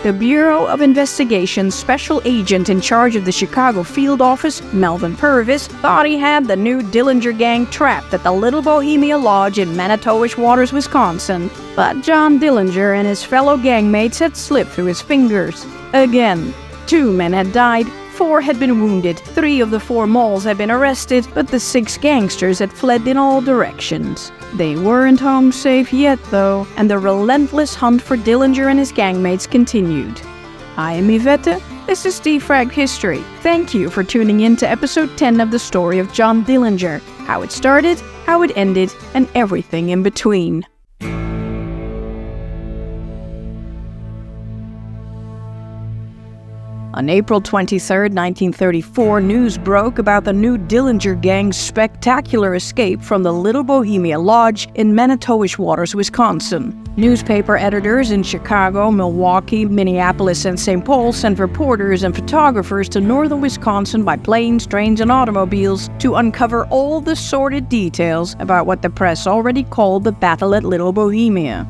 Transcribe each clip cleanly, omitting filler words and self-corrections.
The Bureau of Investigation's special agent in charge of the Chicago field office, Melvin Purvis, thought he had the new Dillinger gang trapped at the Little Bohemia Lodge in Manitowish Waters, Wisconsin. But John Dillinger and his fellow gangmates had slipped through his fingers. Again, 2 men had died, 4 had been wounded, 3 of the 4 moles had been arrested, but the 6 gangsters had fled in all directions. They weren't home safe yet, though, and the relentless hunt for Dillinger and his gangmates continued. I am Yvette. This is Defrag History. Thank you for tuning in to episode 10 of the story of John Dillinger, how it started, how it ended, and everything in between. On April 23, 1934, news broke about the new Dillinger gang's spectacular escape from the Little Bohemia Lodge in Manitowish Waters, Wisconsin. Newspaper editors in Chicago, Milwaukee, Minneapolis, and St. Paul sent reporters and photographers to northern Wisconsin by planes, trains, and automobiles to uncover all the sordid details about what the press already called the Battle at Little Bohemia.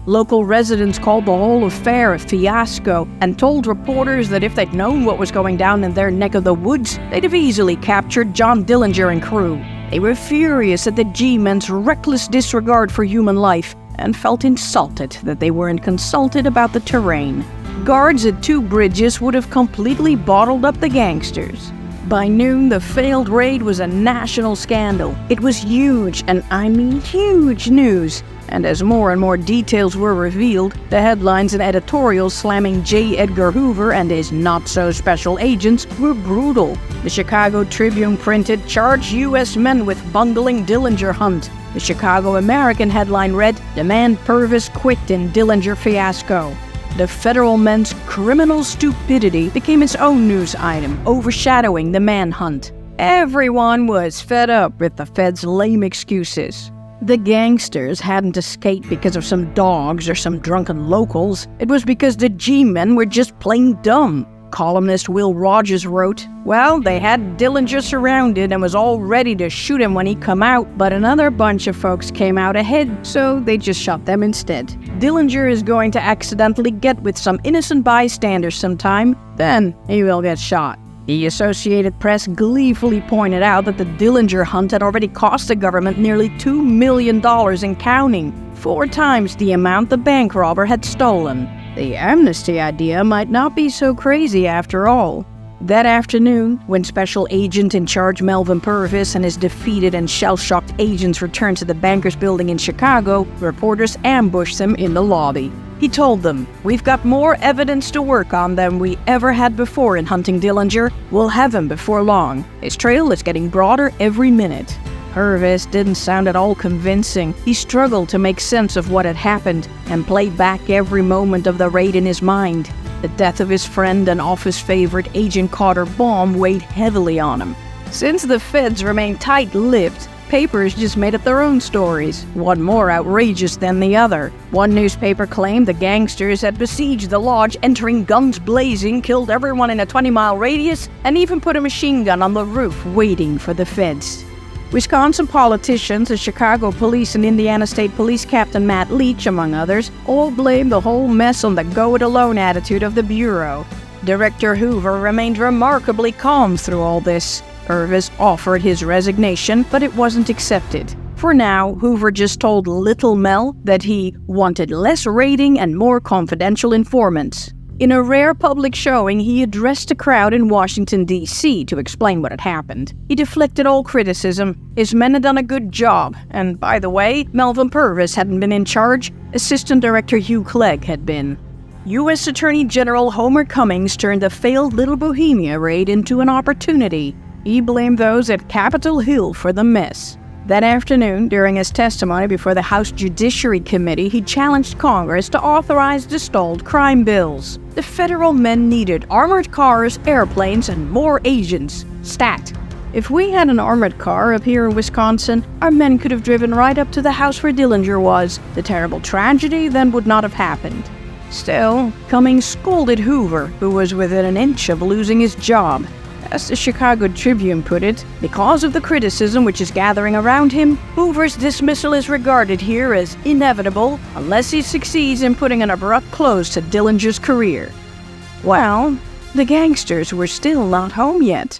Local residents called the whole affair a fiasco and told reporters that if they'd known what was going down in their neck of the woods, they'd have easily captured John Dillinger and crew. They were furious at the G-men's reckless disregard for human life and felt insulted that they weren't consulted about the terrain. Guards at 2 bridges would have completely bottled up the gangsters. By noon, the failed raid was a national scandal. It was huge, and I mean huge news. And as more and more details were revealed, the headlines and editorials slamming J. Edgar Hoover and his not-so-special agents were brutal. The Chicago Tribune printed, "Charge U.S. men with bungling Dillinger hunt." The Chicago American headline read, "Demand Purvis quit in Dillinger fiasco." The federal men's criminal stupidity became its own news item, overshadowing the manhunt. Everyone was fed up with the feds' lame excuses. The gangsters hadn't escaped because of some dogs or some drunken locals. It was because the G-men were just plain dumb. Columnist Will Rogers wrote, "Well, they had Dillinger surrounded and was all ready to shoot him when he come out, but another bunch of folks came out ahead, so they just shot them instead. Dillinger is going to accidentally get with some innocent bystanders sometime, then he will get shot." The Associated Press gleefully pointed out that the Dillinger hunt had already cost the government nearly $2 million and counting, 4 times the amount the bank robber had stolen. The amnesty idea might not be so crazy after all. That afternoon, when Special Agent in Charge Melvin Purvis and his defeated and shell-shocked agents returned to the Bankers Building in Chicago, reporters ambushed them in the lobby. He told them, "We've got more evidence to work on than we ever had before in hunting Dillinger. We'll have him before long. His trail is getting broader every minute." Purvis didn't sound at all convincing. He struggled to make sense of what had happened and played back every moment of the raid in his mind. The death of his friend and office favorite Agent Carter Baum weighed heavily on him. Since the feds remained tight-lipped, papers just made up their own stories, one more outrageous than the other. One newspaper claimed the gangsters had besieged the lodge, entering guns blazing, killed everyone in a 20-mile radius, and even put a machine gun on the roof waiting for the feds. Wisconsin politicians, the Chicago Police, and Indiana State Police Captain Matt Leach, among others, all blamed the whole mess on the go-it-alone attitude of the Bureau. Director Hoover remained remarkably calm through all this. Purvis offered his resignation, but it wasn't accepted. For now, Hoover just told Little Mel that he wanted less raiding and more confidential informants. In a rare public showing, he addressed a crowd in Washington, D.C. to explain what had happened. He deflected all criticism. His men had done a good job, and by the way, Melvin Purvis hadn't been in charge. Assistant Director Hugh Clegg had been. U.S. Attorney General Homer Cummings turned the failed Little Bohemia raid into an opportunity. He blamed those at Capitol Hill for the mess. That afternoon, during his testimony before the House Judiciary Committee, he challenged Congress to authorize the stalled crime bills. The federal men needed armored cars, airplanes, and more agents. Stat. If we had an armored car up here in Wisconsin, our men could have driven right up to the house where Dillinger was. The terrible tragedy then would not have happened. Still, Cummings scolded Hoover, who was within an inch of losing his job. As the Chicago Tribune put it, because of the criticism which is gathering around him, Hoover's dismissal is regarded here as inevitable unless he succeeds in putting an abrupt close to Dillinger's career. Well, the gangsters were still not home yet.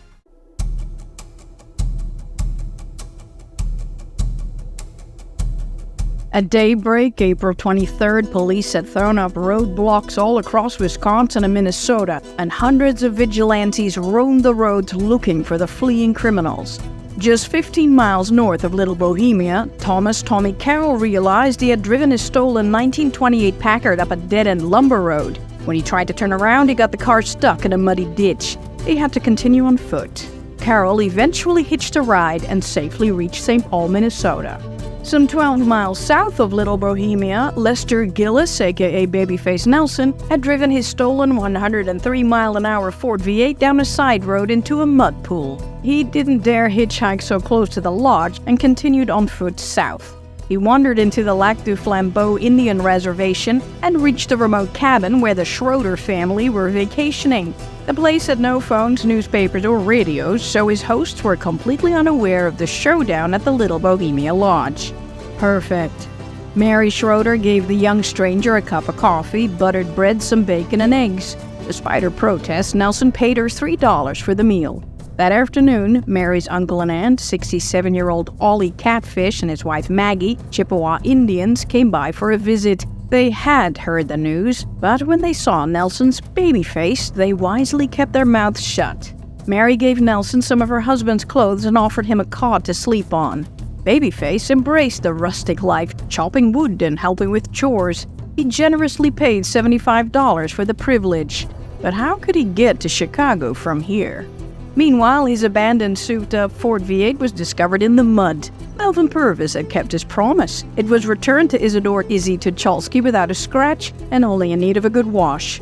At daybreak, April 23rd, police had thrown up roadblocks all across Wisconsin and Minnesota, and hundreds of vigilantes roamed the roads looking for the fleeing criminals. Just 15 miles north of Little Bohemia, Thomas "Tommy" Carroll realized he had driven his stolen 1928 Packard up a dead-end lumber road. When he tried to turn around, he got the car stuck in a muddy ditch. He had to continue on foot. Carroll eventually hitched a ride and safely reached St. Paul, Minnesota. Some 12 miles south of Little Bohemia, Lester Gillis, aka Babyface Nelson, had driven his stolen 103-mile-an-hour Ford V8 down a side road into a mud pool. He didn't dare hitchhike so close to the lodge and continued on foot south. He wandered into the Lac du Flambeau Indian Reservation and reached a remote cabin where the Schroeder family were vacationing. The place had no phones, newspapers, or radios, so his hosts were completely unaware of the showdown at the Little Bohemia Lodge. Perfect. Mary Schroeder gave the young stranger a cup of coffee, buttered bread, some bacon, and eggs. Despite her protest, Nelson paid her $3 for the meal. That afternoon, Mary's uncle and aunt, 67-year-old Ollie Catfish and his wife Maggie, Chippewa Indians, came by for a visit. They had heard the news, but when they saw Nelson's baby face, they wisely kept their mouths shut. Mary gave Nelson some of her husband's clothes and offered him a cot to sleep on. Babyface embraced the rustic life, chopping wood and helping with chores. He generously paid $75 for the privilege. But how could he get to Chicago from here? Meanwhile, his abandoned souped-up Ford V8 was discovered in the mud. Melvin Purvis had kept his promise. It was returned to Isidore "Izzy" Tucholsky without a scratch and only in need of a good wash.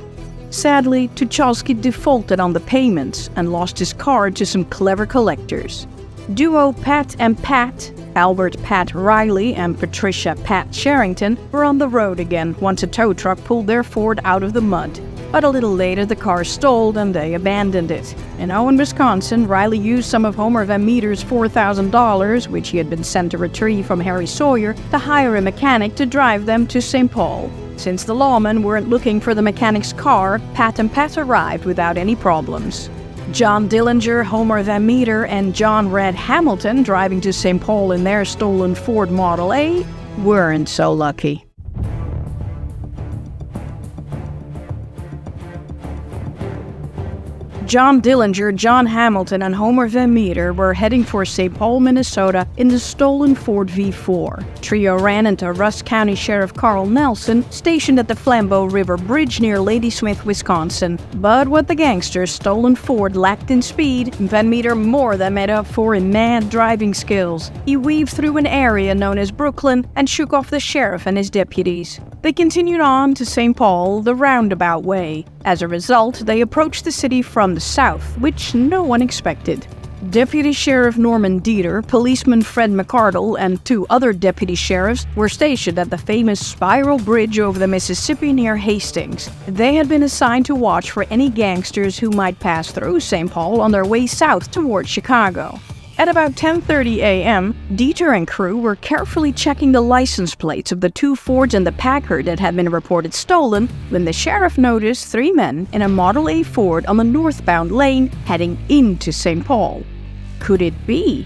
Sadly, Tucholsky defaulted on the payments and lost his car to some clever collectors. Duo Pat and Pat, Albert "Pat" Riley and Patricia "Pat" Sherrington, were on the road again once a tow truck pulled their Ford out of the mud. But a little later, the car stalled and they abandoned it. In Owen, Wisconsin, Riley used some of Homer Van Meter's $4,000, which he had been sent to retrieve from Harry Sawyer, to hire a mechanic to drive them to St. Paul. Since the lawmen weren't looking for the mechanic's car, Pat and Pat arrived without any problems. John Dillinger, Homer Van Meter, and John "Red" Hamilton, driving to St. Paul in their stolen Ford Model A, weren't so lucky. John Dillinger, John Hamilton, and Homer Van Meter were heading for St. Paul, Minnesota in the stolen Ford V4. Trio ran into Rusk County Sheriff Carl Nelson, stationed at the Flambeau River Bridge near Ladysmith, Wisconsin. But what the gangsters' stolen Ford lacked in speed, Van Meter more than made up for in mad driving skills. He weaved through an area known as Brooklyn and shook off the sheriff and his deputies. They continued on to St. Paul the roundabout way. As a result, they approached the city from the south, which no one expected. Deputy Sheriff Norman Dieter, Policeman Fred McCardle, and two other deputy sheriffs were stationed at the famous Spiral Bridge over the Mississippi near Hastings. They had been assigned to watch for any gangsters who might pass through St. Paul on their way south toward Chicago. At about 10:30 a.m., Dieter and crew were carefully checking the license plates of the two Fords and the Packard that had been reported stolen when the sheriff noticed three men in a Model A Ford on the northbound lane heading into St. Paul. Could it be?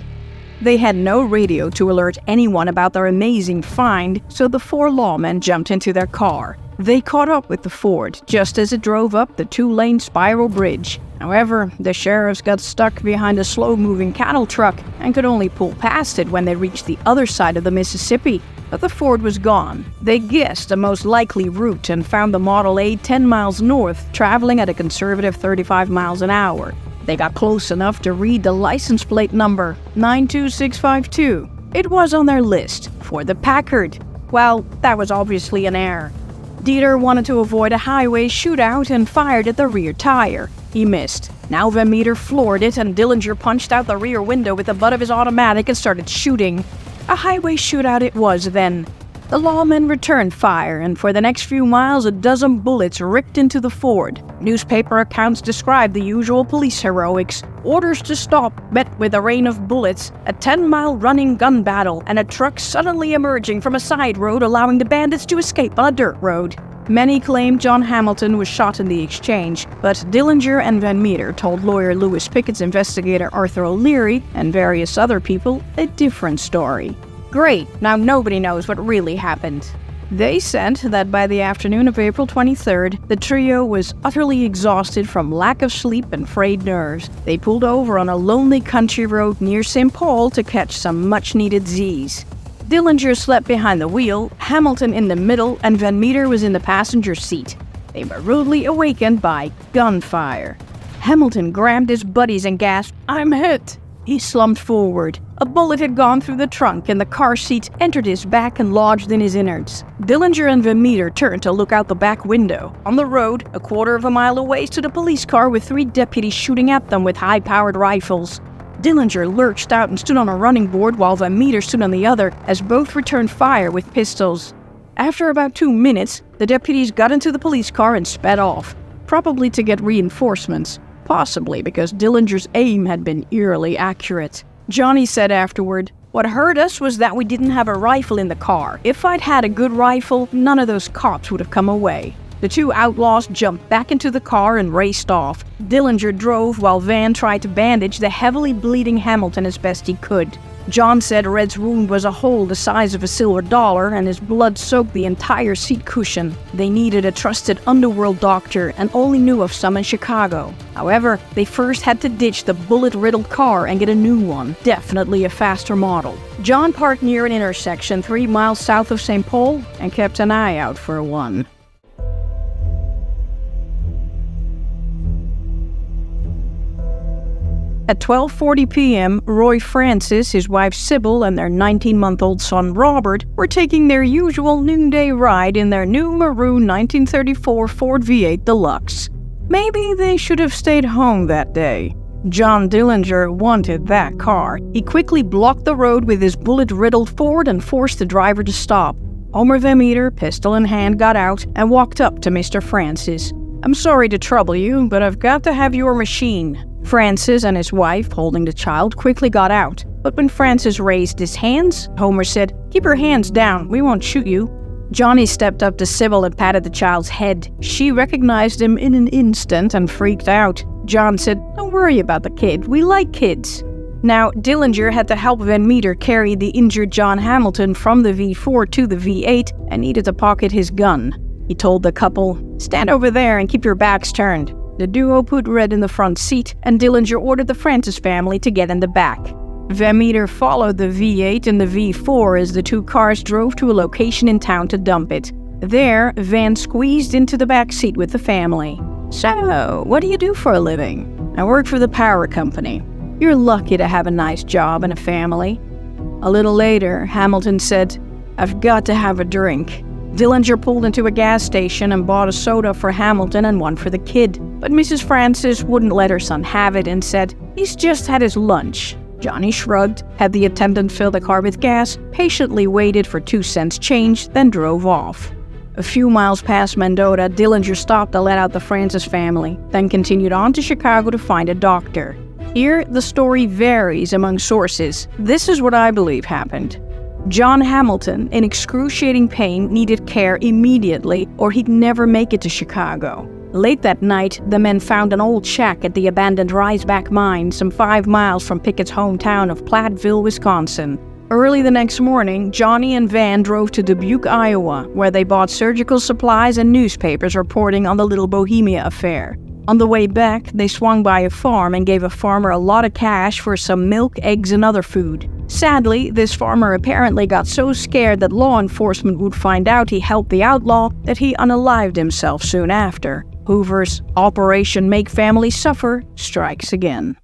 They had no radio to alert anyone about their amazing find, so the four lawmen jumped into their car. They caught up with the Ford just as it drove up the two-lane Spiral Bridge. However, the sheriffs got stuck behind a slow-moving cattle truck and could only pull past it when they reached the other side of the Mississippi. But the Ford was gone. They guessed the most likely route and found the Model A 10 miles north, traveling at a conservative 35 miles an hour. They got close enough to read the license plate number, 92652. It was on their list for the Packard. Well, that was obviously an error. Dieter wanted to avoid a highway shootout and fired at the rear tire. He missed. Now Van Meter floored it and Dillinger punched out the rear window with the butt of his automatic and started shooting. A highway shootout it was then. The lawmen returned fire, and for the next few miles a dozen bullets ripped into the Ford. Newspaper accounts described the usual police heroics. Orders to stop met with a rain of bullets, a 10-mile running gun battle, and a truck suddenly emerging from a side road allowing the bandits to escape on a dirt road. Many claimed John Hamilton was shot in the exchange, but Dillinger and Van Meter told lawyer Lewis Pickett's investigator Arthur O'Leary and various other people a different story. Great, now nobody knows what really happened. They said that by the afternoon of April 23rd, the trio was utterly exhausted from lack of sleep and frayed nerves. They pulled over on a lonely country road near St. Paul to catch some much-needed Z's. Dillinger slept behind the wheel, Hamilton in the middle, and Van Meter was in the passenger seat. They were rudely awakened by gunfire. Hamilton grabbed his buddies and gasped, "I'm hit!" He slumped forward. A bullet had gone through the trunk and the car seat entered his back and lodged in his innards. Dillinger and Van Meter turned to look out the back window. On the road, a quarter of a mile away, stood a police car with 3 deputies shooting at them with high-powered rifles. Dillinger lurched out and stood on a running board while Van Meter stood on the other, as both returned fire with pistols. After about 2 minutes, the deputies got into the police car and sped off, probably to get reinforcements. Possibly because Dillinger's aim had been eerily accurate. Johnny said afterward, "What hurt us was that we didn't have a rifle in the car. If I'd had a good rifle, none of those cops would have come away." The 2 outlaws jumped back into the car and raced off. Dillinger drove while Van tried to bandage the heavily bleeding Hamilton as best he could. John said Red's wound was a hole the size of a silver dollar and his blood soaked the entire seat cushion. They needed a trusted underworld doctor and only knew of some in Chicago. However, they first had to ditch the bullet-riddled car and get a new one, definitely a faster model. John parked near an intersection 3 miles south of St. Paul and kept an eye out for one. At 12:40 p.m., Roy Francis, his wife Sybil, and their 19-month-old son Robert were taking their usual noonday ride in their new maroon 1934 Ford V8 Deluxe. Maybe they should have stayed home that day. John Dillinger wanted that car. He quickly blocked the road with his bullet-riddled Ford and forced the driver to stop. Homer Van Meter, pistol in hand, got out and walked up to Mr. Francis. "I'm sorry to trouble you, but I've got to have your machine." Francis and his wife, holding the child, quickly got out. But when Francis raised his hands, Homer said, "Keep your hands down, we won't shoot you." Johnny stepped up to Sybil and patted the child's head. She recognized him in an instant and freaked out. John said, "Don't worry about the kid, we like kids." Now, Dillinger had to help Van Meter carry the injured John Hamilton from the V4 to the V8 and needed to pocket his gun. He told the couple, "Stand over there and keep your backs turned." The duo put Red in the front seat, and Dillinger ordered the Francis family to get in the back. Van Meter followed the V8 and the V4 as the 2 cars drove to a location in town to dump it. There, Van squeezed into the back seat with the family. "So, what do you do for a living?" "I work for the power company." "You're lucky to have a nice job and a family." A little later, Hamilton said, "I've got to have a drink." Dillinger pulled into a gas station and bought a soda for Hamilton and one for the kid. But Mrs. Francis wouldn't let her son have it and said, "He's just had his lunch." Johnny shrugged, had the attendant fill the car with gas, patiently waited for 2 cents change, then drove off. A few miles past Mendota, Dillinger stopped to let out the Francis family, then continued on to Chicago to find a doctor. Here, the story varies among sources. This is what I believe happened. John Hamilton, in excruciating pain, needed care immediately, or he'd never make it to Chicago. Late that night, the men found an old shack at the abandoned Riseback Mine, some 5 miles from Pickett's hometown of Platteville, Wisconsin. Early the next morning, Johnny and Van drove to Dubuque, Iowa, where they bought surgical supplies and newspapers reporting on the Little Bohemia affair. On the way back, they swung by a farm and gave a farmer a lot of cash for some milk, eggs, and other food. Sadly, this farmer apparently got so scared that law enforcement would find out he helped the outlaw that he unalived himself soon after. Hoover's Operation Make Family Suffer strikes again.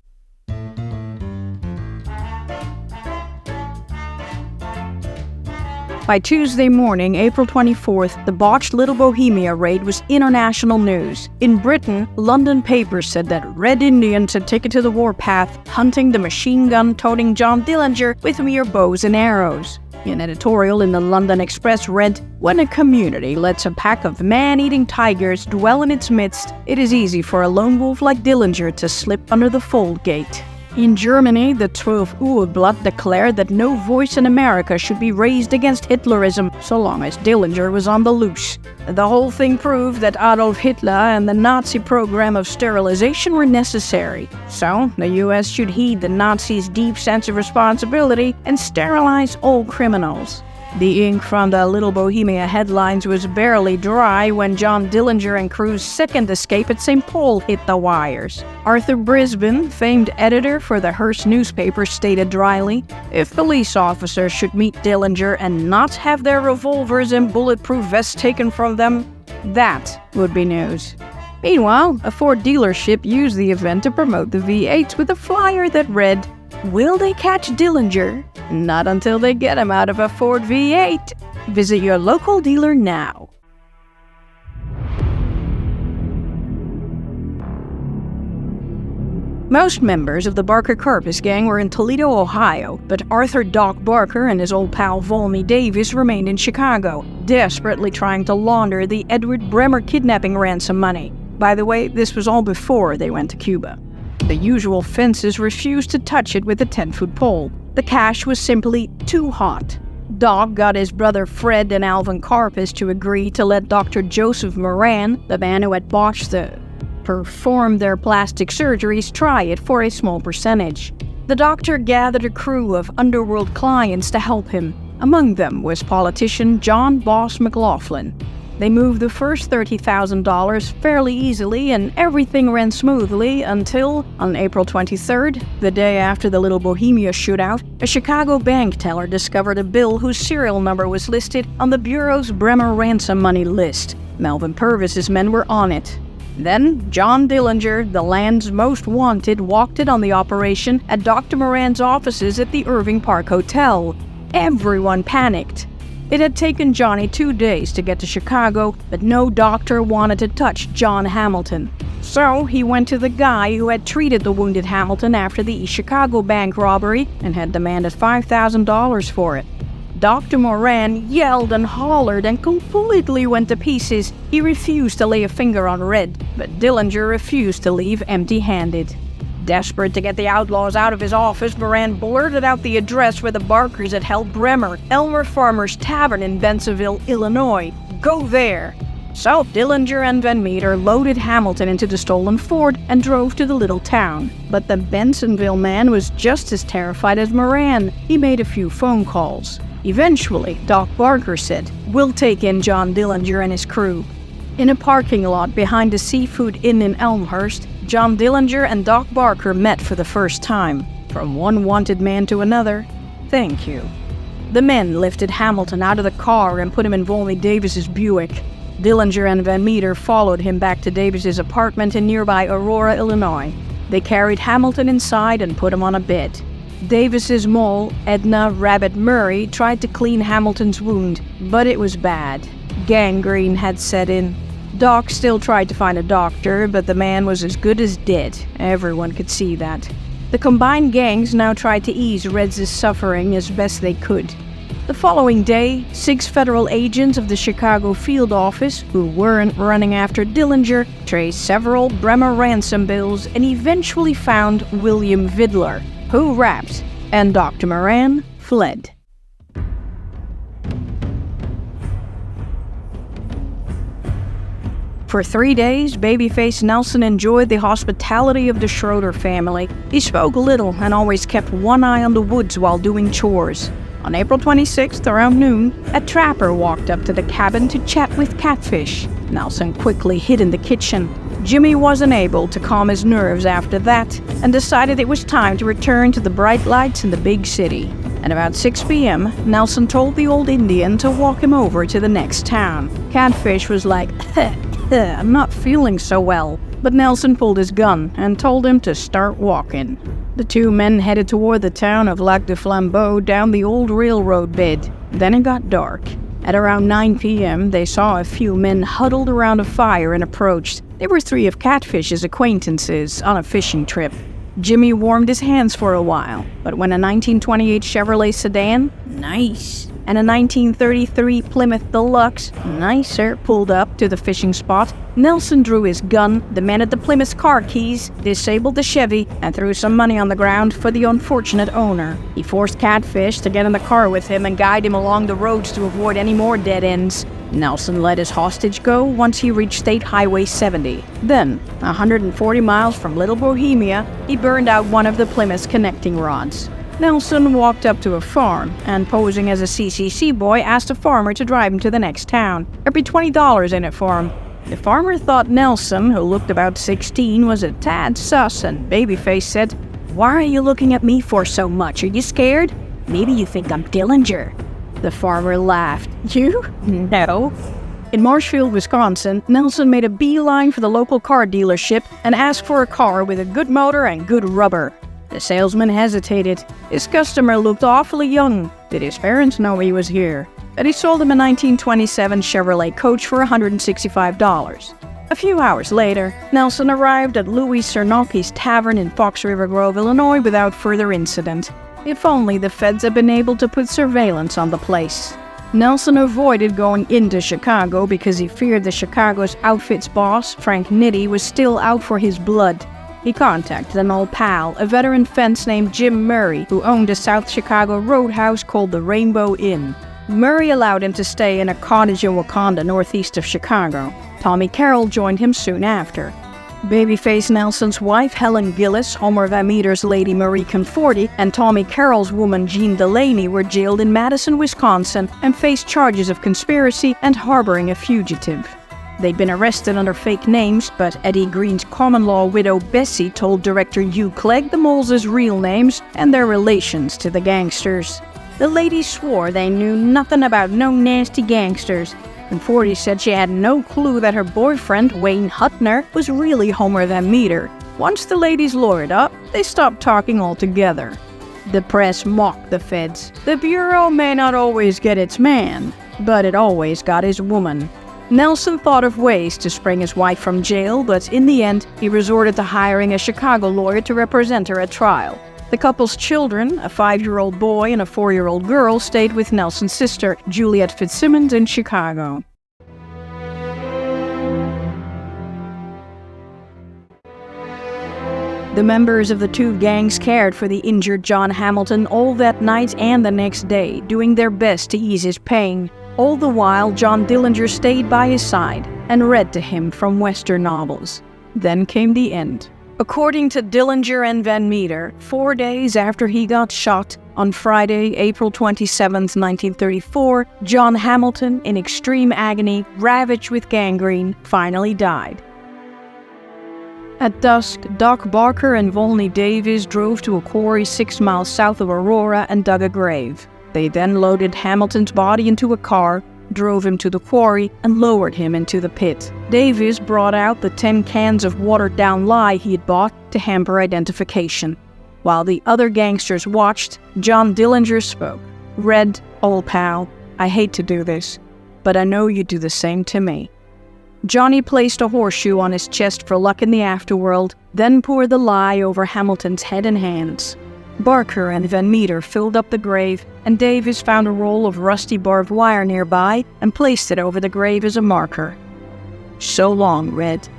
By Tuesday morning, April 24th, the botched Little Bohemia raid was international news. In Britain, London papers said that Red Indians had taken to the warpath, hunting the machine gun-toting John Dillinger with mere bows and arrows. An editorial in the London Express read, "When a community lets a pack of man-eating tigers dwell in its midst, it is easy for a lone wolf like Dillinger to slip under the fold gate." In Germany, the 12th Urblatt declared that no voice in America should be raised against Hitlerism so long as Dillinger was on the loose. The whole thing proved that Adolf Hitler and the Nazi program of sterilization were necessary. So, the US should heed the Nazis' deep sense of responsibility and sterilize all criminals. The ink from the Little Bohemia headlines was barely dry when John Dillinger and crew's second escape at St. Paul hit the wires. Arthur Brisbane, famed editor for the Hearst newspaper, stated dryly, "If police officers should meet Dillinger and not have their revolvers and bulletproof vests taken from them, that would be news." Meanwhile, a Ford dealership used the event to promote the V8s with a flyer that read, "Will they catch Dillinger? Not until they get him out of a Ford V8. Visit your local dealer now." Most members of the Barker Karpis gang were in Toledo, Ohio, but Arthur Doc Barker and his old pal Volney Davis remained in Chicago, desperately trying to launder the Edward Bremer kidnapping ransom money. By the way, this was all before they went to Cuba. The usual fences refused to touch it with a 10-foot pole. The cash was simply too hot. Doc got his brother Fred and Alvin Karpis to agree to let Dr. Joseph Moran, the man who had performed their plastic surgeries, try it for a small percentage. The doctor gathered a crew of underworld clients to help him. Among them was politician John Boss McLaughlin. They moved the first $30,000 fairly easily, and everything ran smoothly until, on April 23rd, the day after the Little Bohemia shootout, a Chicago bank teller discovered a bill whose serial number was listed on the Bureau's Bremer ransom money list. Melvin Purvis's men were on it. Then, John Dillinger, the land's most wanted, walked in on the operation at Dr. Moran's offices at the Irving Park Hotel. Everyone panicked. It had taken Johnny 2 days to get to Chicago, but no doctor wanted to touch John Hamilton. So he went to the guy who had treated the wounded Hamilton after the East Chicago bank robbery and had demanded $5,000 for it. Dr. Moran yelled and hollered and completely went to pieces. He refused to lay a finger on Red, but Dillinger refused to leave empty-handed. Desperate to get the outlaws out of his office, Moran blurted out the address where the Barkers had held Bremer, Elmer Farmer's Tavern in Bensenville, Illinois. Go there! So Dillinger and Van Meter loaded Hamilton into the stolen Ford and drove to the little town. But the Bensenville man was just as terrified as Moran. He made a few phone calls. Eventually, Doc Barker said, "We'll take in John Dillinger and his crew." In a parking lot behind a seafood inn in Elmhurst, John Dillinger and Doc Barker met for the first time. From one wanted man to another, "Thank you." The men lifted Hamilton out of the car and put him in Volney Davis's Buick. Dillinger and Van Meter followed him back to Davis's apartment in nearby Aurora, Illinois. They carried Hamilton inside and put him on a bed. Davis's mole, Edna Rabbit Murray, tried to clean Hamilton's wound, but it was bad. Gangrene had set in. Doc still tried to find a doctor, but the man was as good as dead. Everyone could see that. The combined gangs now tried to ease Red's suffering as best they could. The following day, 6 federal agents of the Chicago field office, who weren't running after Dillinger, traced several Bremer ransom bills and eventually found William Vidler, who rapped, and Dr. Moran fled. For 3 days, Babyface Nelson enjoyed the hospitality of the Schroeder family. He spoke little and always kept one eye on the woods while doing chores. On April 26th, around noon, a trapper walked up to the cabin to chat with Catfish. Nelson quickly hid in the kitchen. Jimmy wasn't able to calm his nerves after that and decided it was time to return to the bright lights in the big city. At about 6 p.m., Nelson told the old Indian to walk him over to the next town. Catfish was like, "I'm not feeling so well." but Nelson pulled his gun and told him to start walking. The two men headed toward the town of Lac du Flambeau down the old railroad bed. Then it got dark. At around 9 p.m., they saw a few men huddled around a fire and approached. They were three of Catfish's acquaintances on a fishing trip. Jimmy warmed his hands for a while, but when a 1928 Chevrolet sedan, nice, and a 1933 Plymouth Deluxe, nicer, pulled up to the fishing spot, Nelson drew his gun, demanded the Plymouth's car keys, disabled the Chevy, and threw some money on the ground for the unfortunate owner. He forced Catfish to get in the car with him and guide him along the roads to avoid any more dead ends. Nelson let his hostage go once he reached State Highway 70. Then, 140 miles from Little Bohemia, he burned out one of the Plymouth's connecting rods. Nelson walked up to a farm and, posing as a CCC boy, asked a farmer to drive him to the next town. There'd be $20 in it for him. The farmer thought Nelson, who looked about 16, was a tad sus, and Babyface said, "Why are you looking at me for so much? Are you scared? Maybe you think I'm Dillinger." The farmer laughed. "You? No." In Marshfield, Wisconsin, Nelson made a beeline for the local car dealership and asked for a car with a good motor and good rubber. The salesman hesitated. His customer looked awfully young. Did his parents know he was here? But he sold him a 1927 Chevrolet Coach for $165. A few hours later, Nelson arrived at Louis Cernocchi's Tavern in Fox River Grove, Illinois without further incident. If only the feds had been able to put surveillance on the place. Nelson avoided going into Chicago because he feared the Chicago's outfit's boss, Frank Nitti, was still out for his blood. He contacted an old pal, a veteran fence named Jim Murray, who owned a South Chicago roadhouse called the Rainbow Inn. Murray allowed him to stay in a cottage in Wauconda, northeast of Chicago. Tommy Carroll joined him soon after. Babyface Nelson's wife, Helen Gillis, Homer Van Meter's Lady Marie Conforti, and Tommy Carroll's woman, Jean Delaney, were jailed in Madison, Wisconsin, and faced charges of conspiracy and harboring a fugitive. They'd been arrested under fake names, but Eddie Green's common-law widow Bessie told director Hugh Clegg the Moles' real names and their relations to the gangsters. The ladies swore they knew nothing about no nasty gangsters. Conforti said she had no clue that her boyfriend, Wayne Hutner, was really Homer Van Meter. Once the ladies lawyered up, they stopped talking altogether. The press mocked the feds. The Bureau may not always get its man, but it always got his woman. Nelson thought of ways to spring his wife from jail, but in the end, he resorted to hiring a Chicago lawyer to represent her at trial. The couple's children, a 5-year-old boy and a 4-year-old girl, stayed with Nelson's sister, Juliet Fitzsimmons, in Chicago. The members of the two gangs cared for the injured John Hamilton all that night and the next day, doing their best to ease his pain. All the while, John Dillinger stayed by his side and read to him from Western novels. Then came the end. According to Dillinger and Van Meter, 4 days after he got shot, on Friday, April 27, 1934, John Hamilton, in extreme agony, ravaged with gangrene, finally died. At dusk, Doc Barker and Volney Davies drove to a quarry 6 miles south of Aurora and dug a grave. They then loaded Hamilton's body into a car, drove him to the quarry, and lowered him into the pit. Davies brought out the 10 cans of watered-down lye he had bought to hamper identification. While the other gangsters watched, John Dillinger spoke. "Red, old pal, I hate to do this, but I know you'd do the same to me." Johnny placed a horseshoe on his chest for luck in the afterworld, then poured the lye over Hamilton's head and hands. Barker and Van Meter filled up the grave, and Davies found a roll of rusty barbed wire nearby and placed it over the grave as a marker. "So long, Red."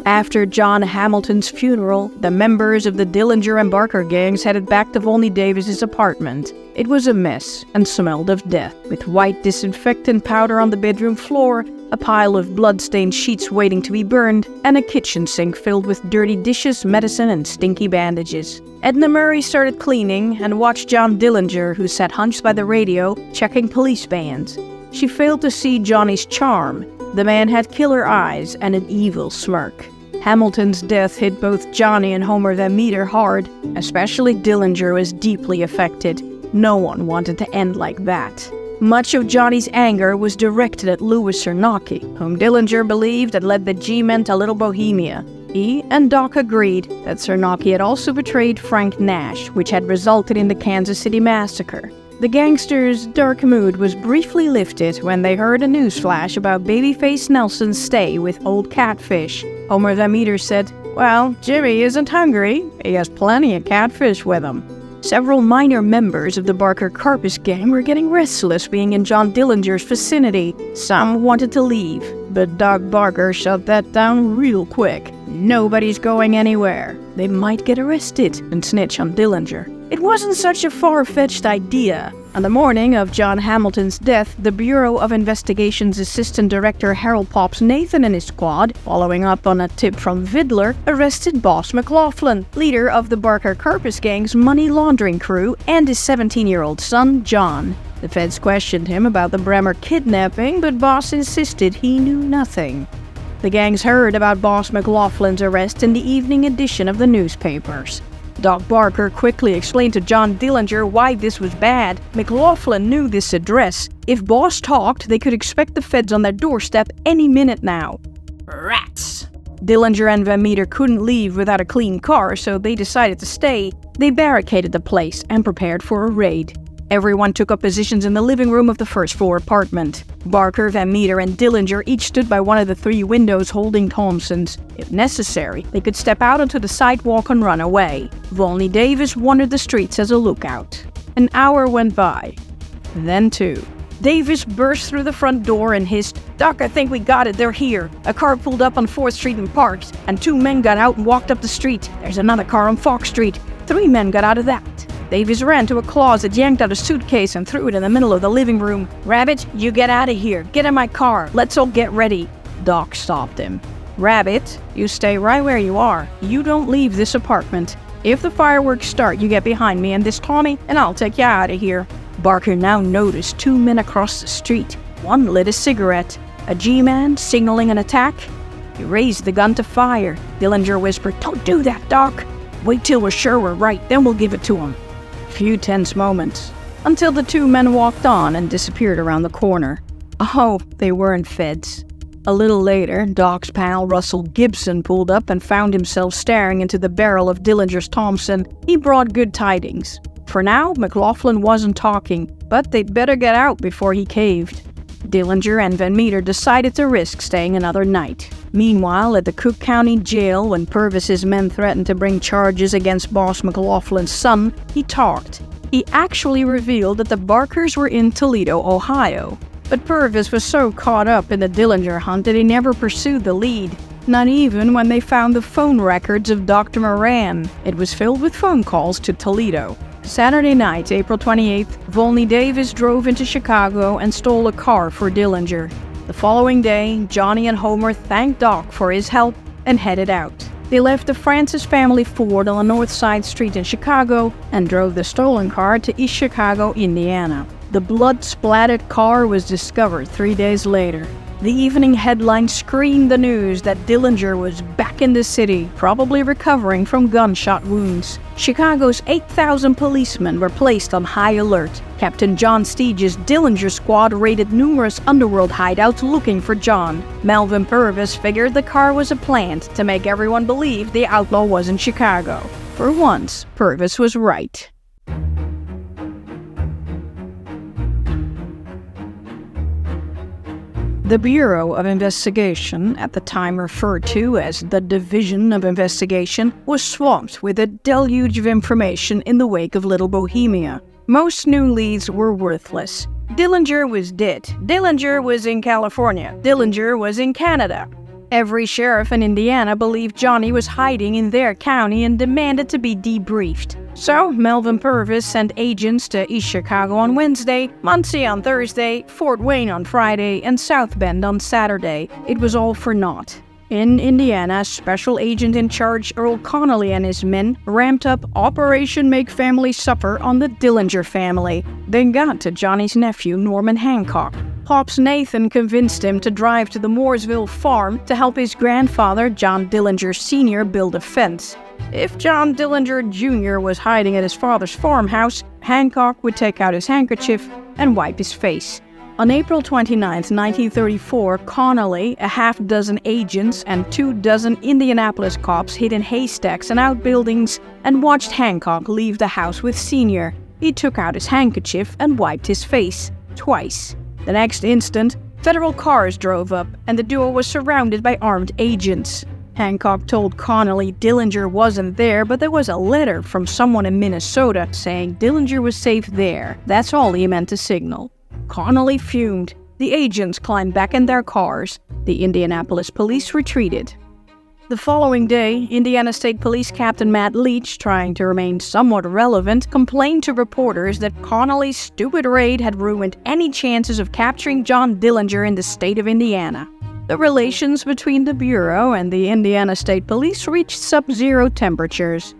After John Hamilton's funeral, the members of the Dillinger and Barker gangs headed back to Volney Davis's apartment. It was a mess and smelled of death, with white disinfectant powder on the bedroom floor, a pile of blood-stained sheets waiting to be burned, and a kitchen sink filled with dirty dishes, medicine, and stinky bandages. Edna Murray started cleaning and watched John Dillinger, who sat hunched by the radio, checking police bands. She failed to see Johnny's charm. The man had killer eyes and an evil smirk. Hamilton's death hit both Johnny and Homer Van Meter hard. Especially Dillinger was deeply affected. No one wanted to end like that. Much of Johnny's anger was directed at Louis Cernacki, whom Dillinger believed had led the G-Men to Little Bohemia. He and Doc agreed that Cernacki had also betrayed Frank Nash, which had resulted in the Kansas City massacre. The gangsters' dark mood was briefly lifted when they heard a newsflash about Babyface Nelson's stay with Old Catfish. Homer Van Meter said, "Well, Jimmy isn't hungry. He has plenty of catfish with him." Several minor members of the Barker Karpis gang were getting restless being in John Dillinger's vicinity. Some wanted to leave, but Doc Barker shut that down real quick. Nobody's going anywhere. They might get arrested and snitch on Dillinger. It wasn't such a far-fetched idea. On the morning of John Hamilton's death, the Bureau of Investigation's Assistant Director Harold Pops Nathan and his squad, following up on a tip from Vidler, arrested Boss McLaughlin, leader of the Barker Karpis gang's money laundering crew, and his 17-year-old son, John. The feds questioned him about the Bremer kidnapping, but Boss insisted he knew nothing. The gangs heard about Boss McLaughlin's arrest in the evening edition of the newspapers. Doc Barker quickly explained to John Dillinger why this was bad. McLaughlin knew this address. If Boss talked, they could expect the feds on their doorstep any minute now. Rats! Dillinger and Van Meter couldn't leave without a clean car, so they decided to stay. They barricaded the place and prepared for a raid. Everyone took up positions in the living room of the first-floor apartment. Barker, Van Meter, and Dillinger each stood by one of the 3 windows holding Thompsons. If necessary, they could step out onto the sidewalk and run away. Volney Davis wandered the streets as a lookout. An hour went by. Then 2. Davis burst through the front door and hissed, "Doc, I think we got it, they're here." A car pulled up on 4th Street and parked, and 2 men got out and walked up the street. There's another car on Fox Street. 3 men got out of that. Davis ran to a closet, yanked out a suitcase, and threw it in the middle of the living room. "Rabbit, you get out of here. Get in my car. Let's all get ready." Doc stopped him. "Rabbit, you stay right where you are. You don't leave this apartment. If the fireworks start, you get behind me and this Tommy, and I'll take you out of here." Barker now noticed 2 men across the street. One lit a cigarette. A G-man signaling an attack? He raised the gun to fire. Dillinger whispered, "Don't do that, Doc. Wait till we're sure we're right, then we'll give it to him." Few tense moments, until the 2 men walked on and disappeared around the corner. Oh, they weren't feds. A little later, Doc's pal Russell Gibson pulled up and found himself staring into the barrel of Dillinger's Thompson. He brought good tidings. For now, McLaughlin wasn't talking, but they'd better get out before he caved. Dillinger and Van Meter decided to risk staying another night. Meanwhile, at the Cook County Jail, when Purvis's men threatened to bring charges against Boss McLaughlin's son, he talked. He actually revealed that the Barkers were in Toledo, Ohio. But Purvis was so caught up in the Dillinger hunt that he never pursued the lead. Not even when they found the phone records of Dr. Moran. It was filled with phone calls to Toledo. Saturday night, April 28th, Volney Davis drove into Chicago and stole a car for Dillinger. The following day, Johnny and Homer thanked Doc for his help and headed out. They left the Francis family Ford on the North Side Street in Chicago and drove the stolen car to East Chicago, Indiana. The blood-splattered car was discovered 3 days later. The evening headline screamed the news that Dillinger was back in the city, probably recovering from gunshot wounds. Chicago's 8,000 policemen were placed on high alert. Captain John Steege's Dillinger squad raided numerous underworld hideouts looking for John. Melvin Purvis figured the car was a plant to make everyone believe the outlaw was in Chicago. For once, Purvis was right. The Bureau of Investigation, at the time referred to as the Division of Investigation, was swamped with a deluge of information in the wake of Little Bohemia. Most new leads were worthless. Dillinger was dead. Dillinger was in California. Dillinger was in Canada. Every sheriff in Indiana believed Johnny was hiding in their county and demanded to be debriefed. So, Melvin Purvis sent agents to East Chicago on Wednesday, Muncie on Thursday, Fort Wayne on Friday, and South Bend on Saturday. It was all for naught. In Indiana, Special Agent in Charge Earl Connolly and his men ramped up Operation Make Family Suffer on the Dillinger family. They got to Johnny's nephew, Norman Hancock. Pops Nathan convinced him to drive to the Mooresville farm to help his grandfather, John Dillinger Sr., build a fence. If John Dillinger Jr. was hiding at his father's farmhouse, Hancock would take out his handkerchief and wipe his face. On April 29, 1934, Connolly, a half-dozen agents, and 24 Indianapolis cops hid in haystacks and outbuildings and watched Hancock leave the house with Senior. He took out his handkerchief and wiped his face, twice. The next instant, federal cars drove up, and the duo was surrounded by armed agents. Hancock told Connolly Dillinger wasn't there, but there was a letter from someone in Minnesota saying Dillinger was safe there. That's all he meant to signal. Connolly fumed. The agents climbed back in their cars. The Indianapolis police retreated. The following day, Indiana State Police Captain Matt Leach, trying to remain somewhat relevant, complained to reporters that Connolly's stupid raid had ruined any chances of capturing John Dillinger in the state of Indiana. The relations between the Bureau and the Indiana State Police reached sub-zero temperatures.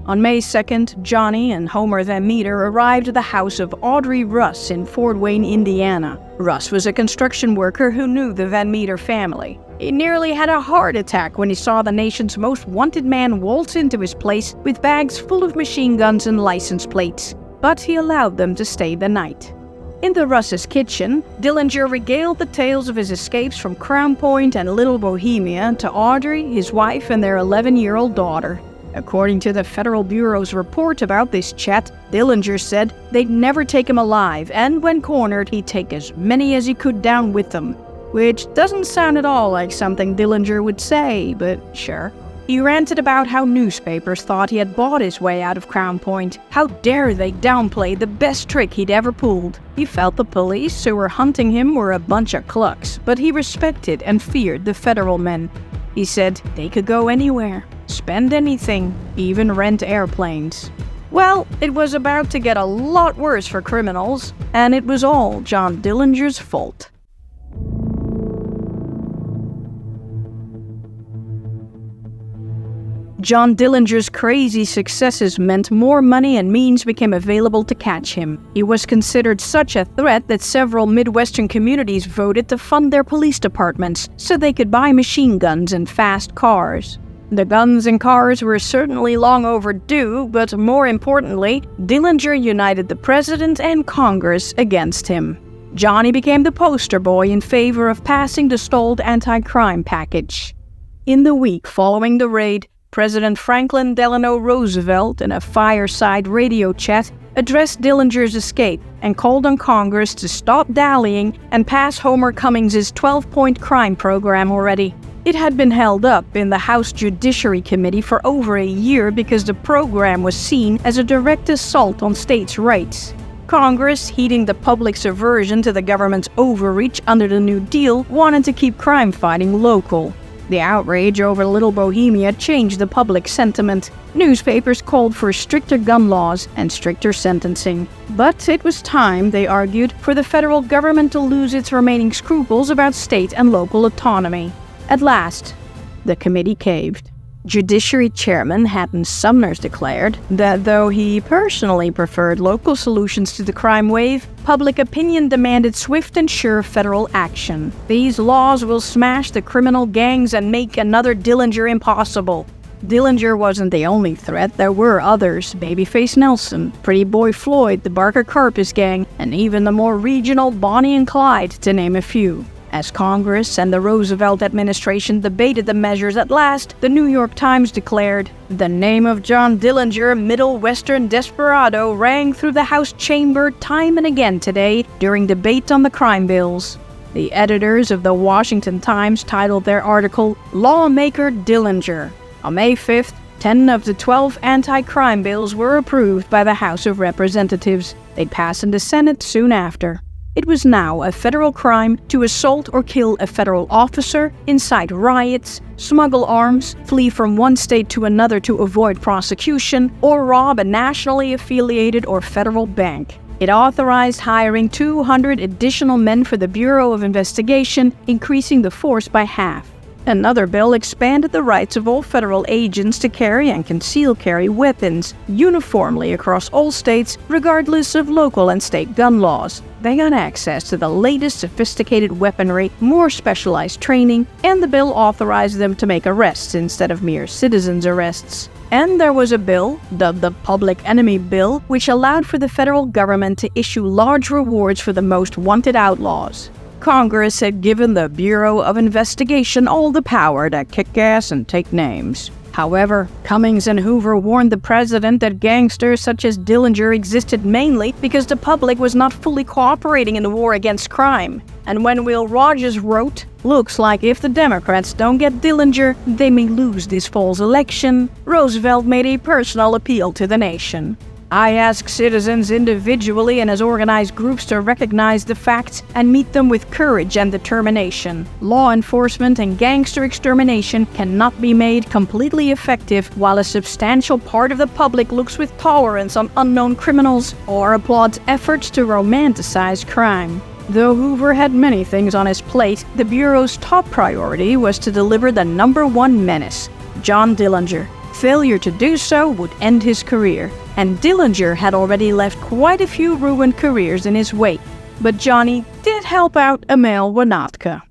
On May 2nd, Johnny and Homer Van Meter arrived at the house of Audrey Russ in Fort Wayne, Indiana. Russ was a construction worker who knew the Van Meter family. He nearly had a heart attack when he saw the nation's most wanted man waltz into his place with bags full of machine guns and license plates. But he allowed them to stay the night. In the Russes' kitchen, Dillinger regaled the tales of his escapes from Crown Point and Little Bohemia to Audrey, his wife, and their 11-year-old daughter. According to the Federal Bureau's report about this chat, Dillinger said they'd never take him alive, and when cornered, he'd take as many as he could down with them. Which doesn't sound at all like something Dillinger would say, but sure. He ranted about how newspapers thought he had bought his way out of Crown Point. How dare they downplay the best trick he'd ever pulled. He felt the police who were hunting him were a bunch of clucks, but he respected and feared the federal men. He said they could go anywhere, spend anything, even rent airplanes. Well, it was about to get a lot worse for criminals, and it was all John Dillinger's fault. John Dillinger's crazy successes meant more money and means became available to catch him. He was considered such a threat that several Midwestern communities voted to fund their police departments so they could buy machine guns and fast cars. The guns and cars were certainly long overdue, but more importantly, Dillinger united the president and Congress against him. Johnny became the poster boy in favor of passing the stalled anti-crime package. In the week following the raid, President Franklin Delano Roosevelt, in a fireside radio chat, addressed Dillinger's escape and called on Congress to stop dallying and pass Homer Cummings' 12-point crime program already. It had been held up in the House Judiciary Committee for over a year because the program was seen as a direct assault on states' rights. Congress, heeding the public's aversion to the government's overreach under the New Deal, wanted to keep crime fighting local. The outrage over Little Bohemia changed the public sentiment. Newspapers called for stricter gun laws and stricter sentencing. But it was time, they argued, for the federal government to lose its remaining scruples about state and local autonomy. At last, the committee caved. Judiciary Chairman Hatton Sumners declared that though he personally preferred local solutions to the crime wave, public opinion demanded swift and sure federal action. These laws will smash the criminal gangs and make another Dillinger impossible. Dillinger wasn't the only threat. There were others: Babyface Nelson, Pretty Boy Floyd, the Barker Karpis gang, and even the more regional Bonnie and Clyde, to name a few. As Congress and the Roosevelt administration debated the measures at last, the New York Times declared, "The name of John Dillinger, Middle Western desperado, rang through the House chamber time and again today during debate on the crime bills." The editors of the Washington Times titled their article, "Lawmaker Dillinger." On May 5th, 10 of the 12 anti-crime bills were approved by the House of Representatives. They'd pass in the Senate soon after. It was now a federal crime to assault or kill a federal officer, incite riots, smuggle arms, flee from one state to another to avoid prosecution, or rob a nationally affiliated or federal bank. It authorized hiring 200 additional men for the Bureau of Investigation, increasing the force by half. Another bill expanded the rights of all federal agents to carry and conceal carry weapons uniformly across all states, regardless of local and state gun laws. They got access to the latest sophisticated weaponry, more specialized training, and the bill authorized them to make arrests instead of mere citizens' arrests. And there was a bill, dubbed the Public Enemy Bill, which allowed for the federal government to issue large rewards for the most wanted outlaws. Congress had given the Bureau of Investigation all the power to kick ass and take names. However, Cummings and Hoover warned the president that gangsters such as Dillinger existed mainly because the public was not fully cooperating in the war against crime. And when Will Rogers wrote, "Looks like if the Democrats don't get Dillinger, they may lose this fall's election," Roosevelt made a personal appeal to the nation. "I ask citizens individually and as organized groups to recognize the facts and meet them with courage and determination. Law enforcement and gangster extermination cannot be made completely effective while a substantial part of the public looks with tolerance on unknown criminals or applauds efforts to romanticize crime." Though Hoover had many things on his plate, the Bureau's top priority was to deliver the #1 menace, John Dillinger. Failure to do so would end his career, and Dillinger had already left quite a few ruined careers in his wake. But Johnny did help out Emil Wanatka.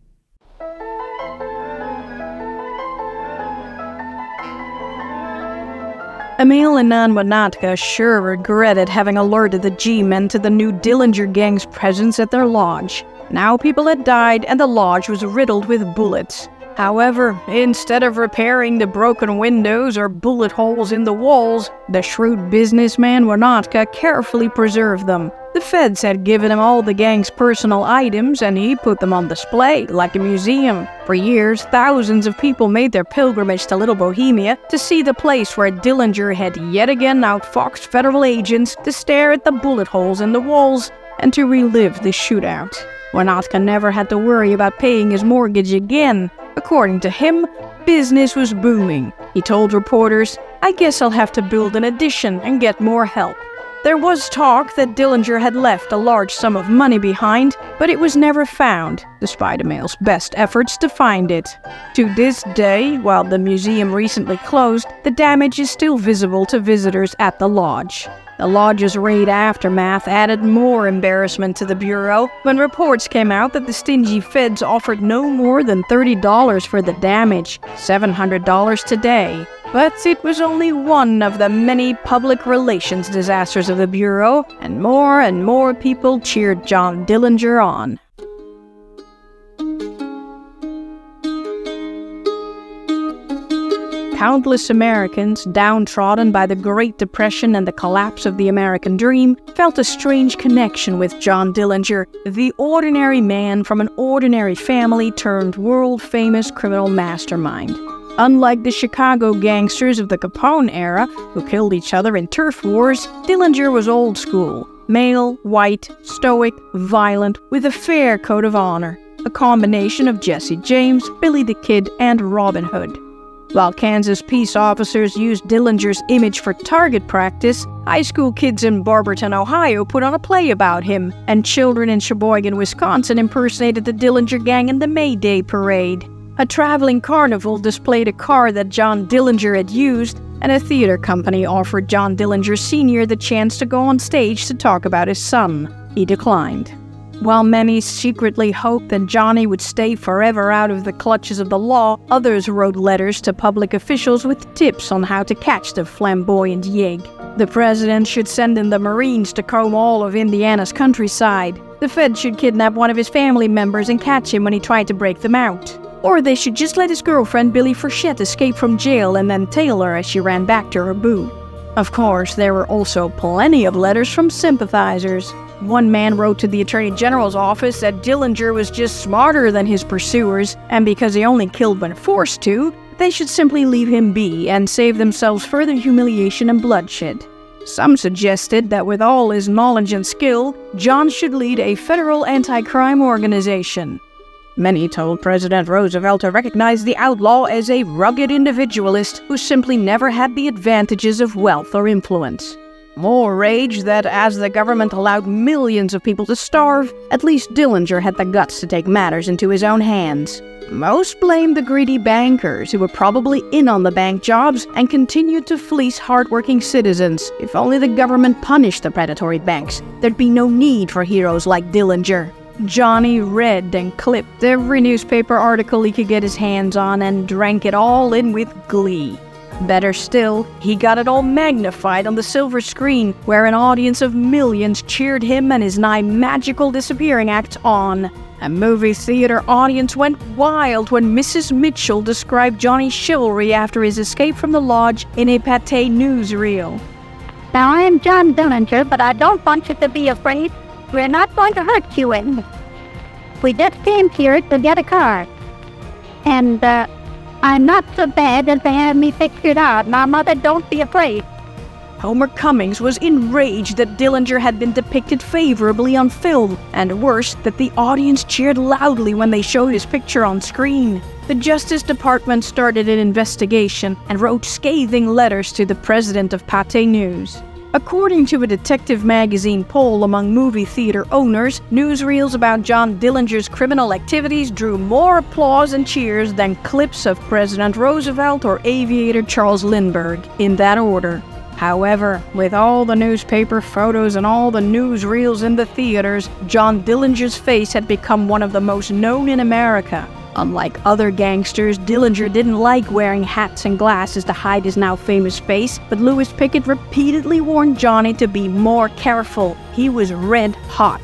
Emil and Nan Wanatka sure regretted having alerted the G-men to the new Dillinger gang's presence at their lodge. Now people had died and the lodge was riddled with bullets. However, instead of repairing the broken windows or bullet holes in the walls, the shrewd businessman Wanatka carefully preserved them. The feds had given him all the gang's personal items and he put them on display like a museum. For years, thousands of people made their pilgrimage to Little Bohemia to see the place where Dillinger had yet again outfoxed federal agents, to stare at the bullet holes in the walls, and to relive the shootout. Wanatka never had to worry about paying his mortgage again. According to him, business was booming. He told reporters, "I guess I'll have to build an addition and get more help." There was talk that Dillinger had left a large sum of money behind, but it was never found, despite Emil's best efforts to find it. To this day, while the museum recently closed, the damage is still visible to visitors at the lodge. The lodge's raid aftermath added more embarrassment to the Bureau when reports came out that the stingy feds offered no more than $30 for the damage, $700 today. But it was only one of the many public relations disasters of the Bureau, and more people cheered John Dillinger on. Countless Americans, downtrodden by the Great Depression and the collapse of the American dream, felt a strange connection with John Dillinger, the ordinary man from an ordinary family turned world-famous criminal mastermind. Unlike the Chicago gangsters of the Capone era, who killed each other in turf wars, Dillinger was old school, male, white, stoic, violent, with a fair code of honor, a combination of Jesse James, Billy the Kid, and Robin Hood. While Kansas peace officers used Dillinger's image for target practice, high school kids in Barberton, Ohio put on a play about him, and children in Sheboygan, Wisconsin impersonated the Dillinger gang in the May Day parade. A traveling carnival displayed a car that John Dillinger had used, and a theater company offered John Dillinger Sr. the chance to go on stage to talk about his son. He declined. While many secretly hoped that Johnny would stay forever out of the clutches of the law, others wrote letters to public officials with tips on how to catch the flamboyant yegg. The president should send in the Marines to comb all of Indiana's countryside. The Fed should kidnap one of his family members and catch him when he tried to break them out. Or they should just let his girlfriend Billy Frechette escape from jail and then tail her as she ran back to her boo. Of course, there were also plenty of letters from sympathizers. One man wrote to the Attorney General's office that Dillinger was just smarter than his pursuers, and because he only killed when forced to, they should simply leave him be and save themselves further humiliation and bloodshed. Some suggested that with all his knowledge and skill, John should lead a federal anti-crime organization. Many told President Roosevelt to recognize the outlaw as a rugged individualist who simply never had the advantages of wealth or influence. More raged that as the government allowed millions of people to starve, at least Dillinger had the guts to take matters into his own hands. Most blamed the greedy bankers who were probably in on the bank jobs and continued to fleece hardworking citizens. If only the government punished the predatory banks, there'd be no need for heroes like Dillinger. Johnny read and clipped every newspaper article he could get his hands on and drank it all in with glee. Better still, he got it all magnified on the silver screen, where an audience of millions cheered him and his nigh magical disappearing act on. A movie theater audience went wild when Mrs. Mitchell described Johnny's chivalry after his escape from the lodge in a Pathé newsreel. Now, I'm John Dillinger, but I don't want you to be afraid. We're not going to hurt you any. We just came here to get a car. And, I'm not so bad as they had me pictured out. Now, Mother, don't be afraid. Homer Cummings was enraged that Dillinger had been depicted favorably on film, and worse, that the audience cheered loudly when they showed his picture on screen. The Justice Department started an investigation and wrote scathing letters to the president of Pathé News. According to a Detective magazine poll among movie theater owners, newsreels about John Dillinger's criminal activities drew more applause and cheers than clips of President Roosevelt or aviator Charles Lindbergh, in that order. However, with all the newspaper photos and all the newsreels in the theaters, John Dillinger's face had become one of the most known in America. Unlike other gangsters, Dillinger didn't like wearing hats and glasses to hide his now famous face, but Louis Pickett repeatedly warned Johnny to be more careful. He was red hot.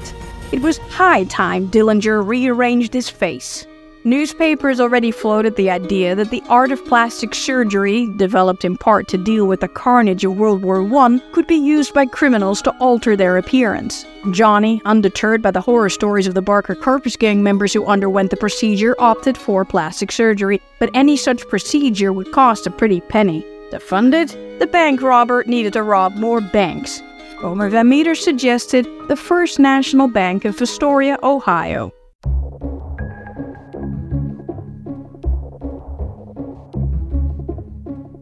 It was high time Dillinger rearranged his face. Newspapers already floated the idea that the art of plastic surgery, developed in part to deal with the carnage of World War I, could be used by criminals to alter their appearance. Johnny, undeterred by the horror stories of the Barker Carpus gang members who underwent the procedure, opted for plastic surgery, but any such procedure would cost a pretty penny. To fund it, the bank robber needed to rob more banks. Homer Van Meter suggested the First National Bank of Fostoria, Ohio.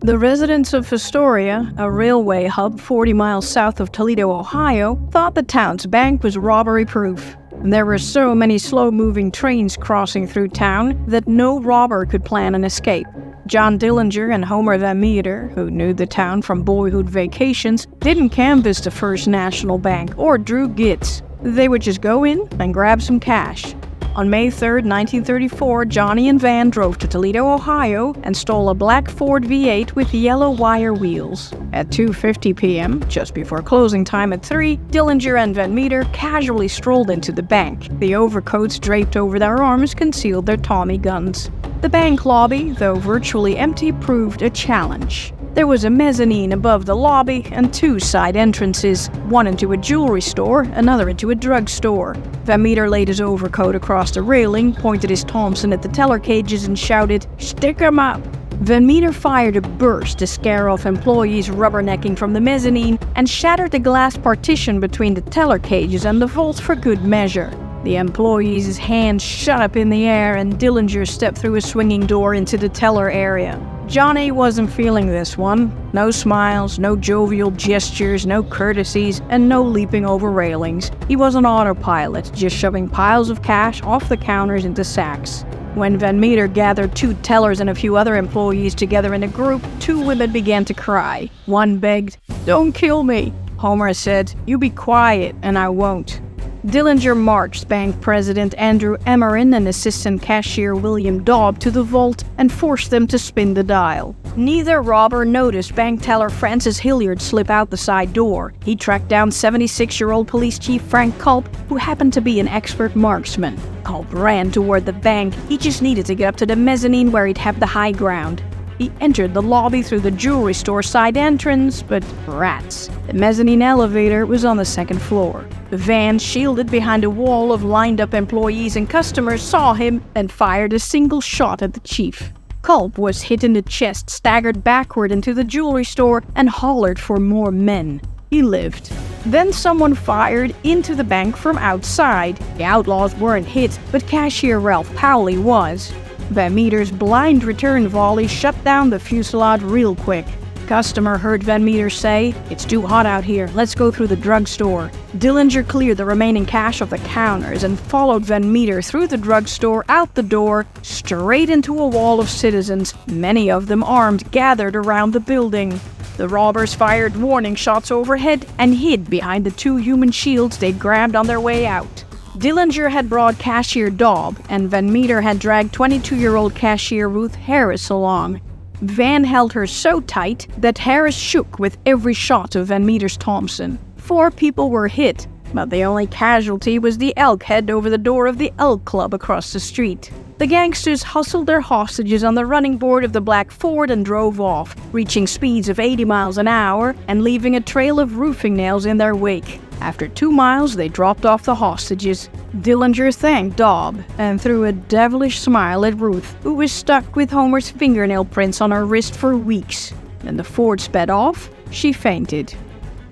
The residents of Fostoria, a railway hub 40 miles south of Toledo, Ohio, thought the town's bank was robbery-proof. There were so many slow-moving trains crossing through town that no robber could plan an escape. John Dillinger and Homer Van Meter, who knew the town from boyhood vacations, didn't canvass the First National Bank or Drew Gitz. They would just go in and grab some cash. On May 3, 1934, Johnny and Van drove to Toledo, Ohio, and stole a black Ford V8 with yellow wire wheels. At 2:50 p.m., just before closing time at 3, Dillinger and Van Meter casually strolled into the bank. The overcoats draped over their arms concealed their Tommy guns. The bank lobby, though virtually empty, proved a challenge. There was a mezzanine above the lobby and two side entrances, one into a jewelry store, another into a drugstore. Van Meter laid his overcoat across the railing, pointed his Thompson at the teller cages, and shouted, "Stick 'em up!" Van Meter fired a burst to scare off employees rubbernecking from the mezzanine and shattered the glass partition between the teller cages and the vault for good measure. The employees' hands shot up in the air and Dillinger stepped through a swinging door into the teller area. Johnny wasn't feeling this one. No smiles, no jovial gestures, no courtesies, and no leaping over railings. He was on autopilot, just shoving piles of cash off the counters into sacks. When Van Meter gathered two tellers and a few other employees together in a group, two women began to cry. One begged, "Don't kill me." Homer said, "You be quiet, and I won't." Dillinger marched Bank President Andrew Emerin and Assistant Cashier William Daub to the vault and forced them to spin the dial. Neither robber noticed bank teller Francis Hilliard slip out the side door. He tracked down 76-year-old Police Chief Frank Culp, who happened to be an expert marksman. Culp ran toward the bank. He just needed to get up to the mezzanine where he'd have the high ground. He entered the lobby through the jewelry store side entrance, but rats. The mezzanine elevator was on the second floor. The van, shielded behind a wall of lined-up employees and customers, saw him and fired a single shot at the chief. Culp was hit in the chest, staggered backward into the jewelry store, and hollered for more men. He lived. Then someone fired into the bank from outside. The outlaws weren't hit, but cashier Ralph Powley was. Van Meter's blind return volley shut down the fuselage real quick. Customer heard Van Meter say, "It's too hot out here, let's go through the drugstore." Dillinger cleared the remaining cash off the counters and followed Van Meter through the drugstore, out the door, straight into a wall of citizens, many of them armed, gathered around the building. The robbers fired warning shots overhead and hid behind the two human shields they'd grabbed on their way out. Dillinger had brought cashier Daub, and Van Meter had dragged 22-year-old cashier Ruth Harris along. Van held her so tight that Harris shook with every shot of Van Meter's Thompson. 4 people were hit, but the only casualty was the elk head over the door of the Elk Club across the street. The gangsters hustled their hostages on the running board of the black Ford and drove off, reaching speeds of 80 miles an hour and leaving a trail of roofing nails in their wake. After 2 miles, they dropped off the hostages. Dillinger thanked Dobb and threw a devilish smile at Ruth, who was stuck with Homer's fingernail prints on her wrist for weeks. When the Ford sped off, she fainted.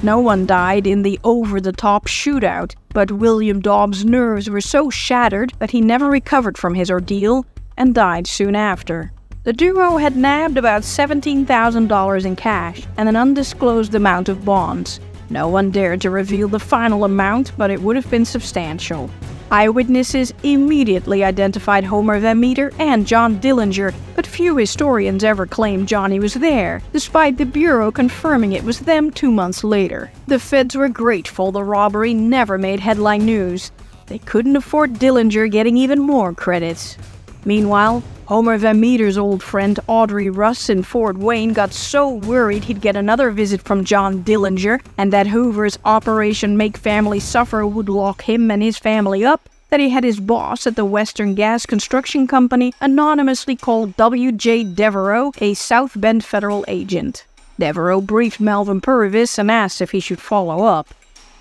No one died in the over-the-top shootout, but William Dobb's nerves were so shattered that he never recovered from his ordeal and died soon after. The duo had nabbed about $17,000 in cash and an undisclosed amount of bonds. No one dared to reveal the final amount, but it would have been substantial. Eyewitnesses immediately identified Homer Van Meter and John Dillinger, but few historians ever claimed Johnny was there, despite the Bureau confirming it was them 2 months later. The feds were grateful the robbery never made headline news. They couldn't afford Dillinger getting even more credits. Meanwhile, Homer Van Meter's old friend Audrey Russ in Fort Wayne got so worried he'd get another visit from John Dillinger and that Hoover's Operation Make Family Suffer would lock him and his family up that he had his boss at the Western Gas Construction Company anonymously called W.J. Devereaux a South Bend federal agent. Devereaux briefed Melvin Purvis and asked if he should follow up.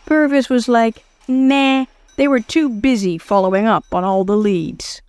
Purvis was like, nah, they were too busy following up on all the leads.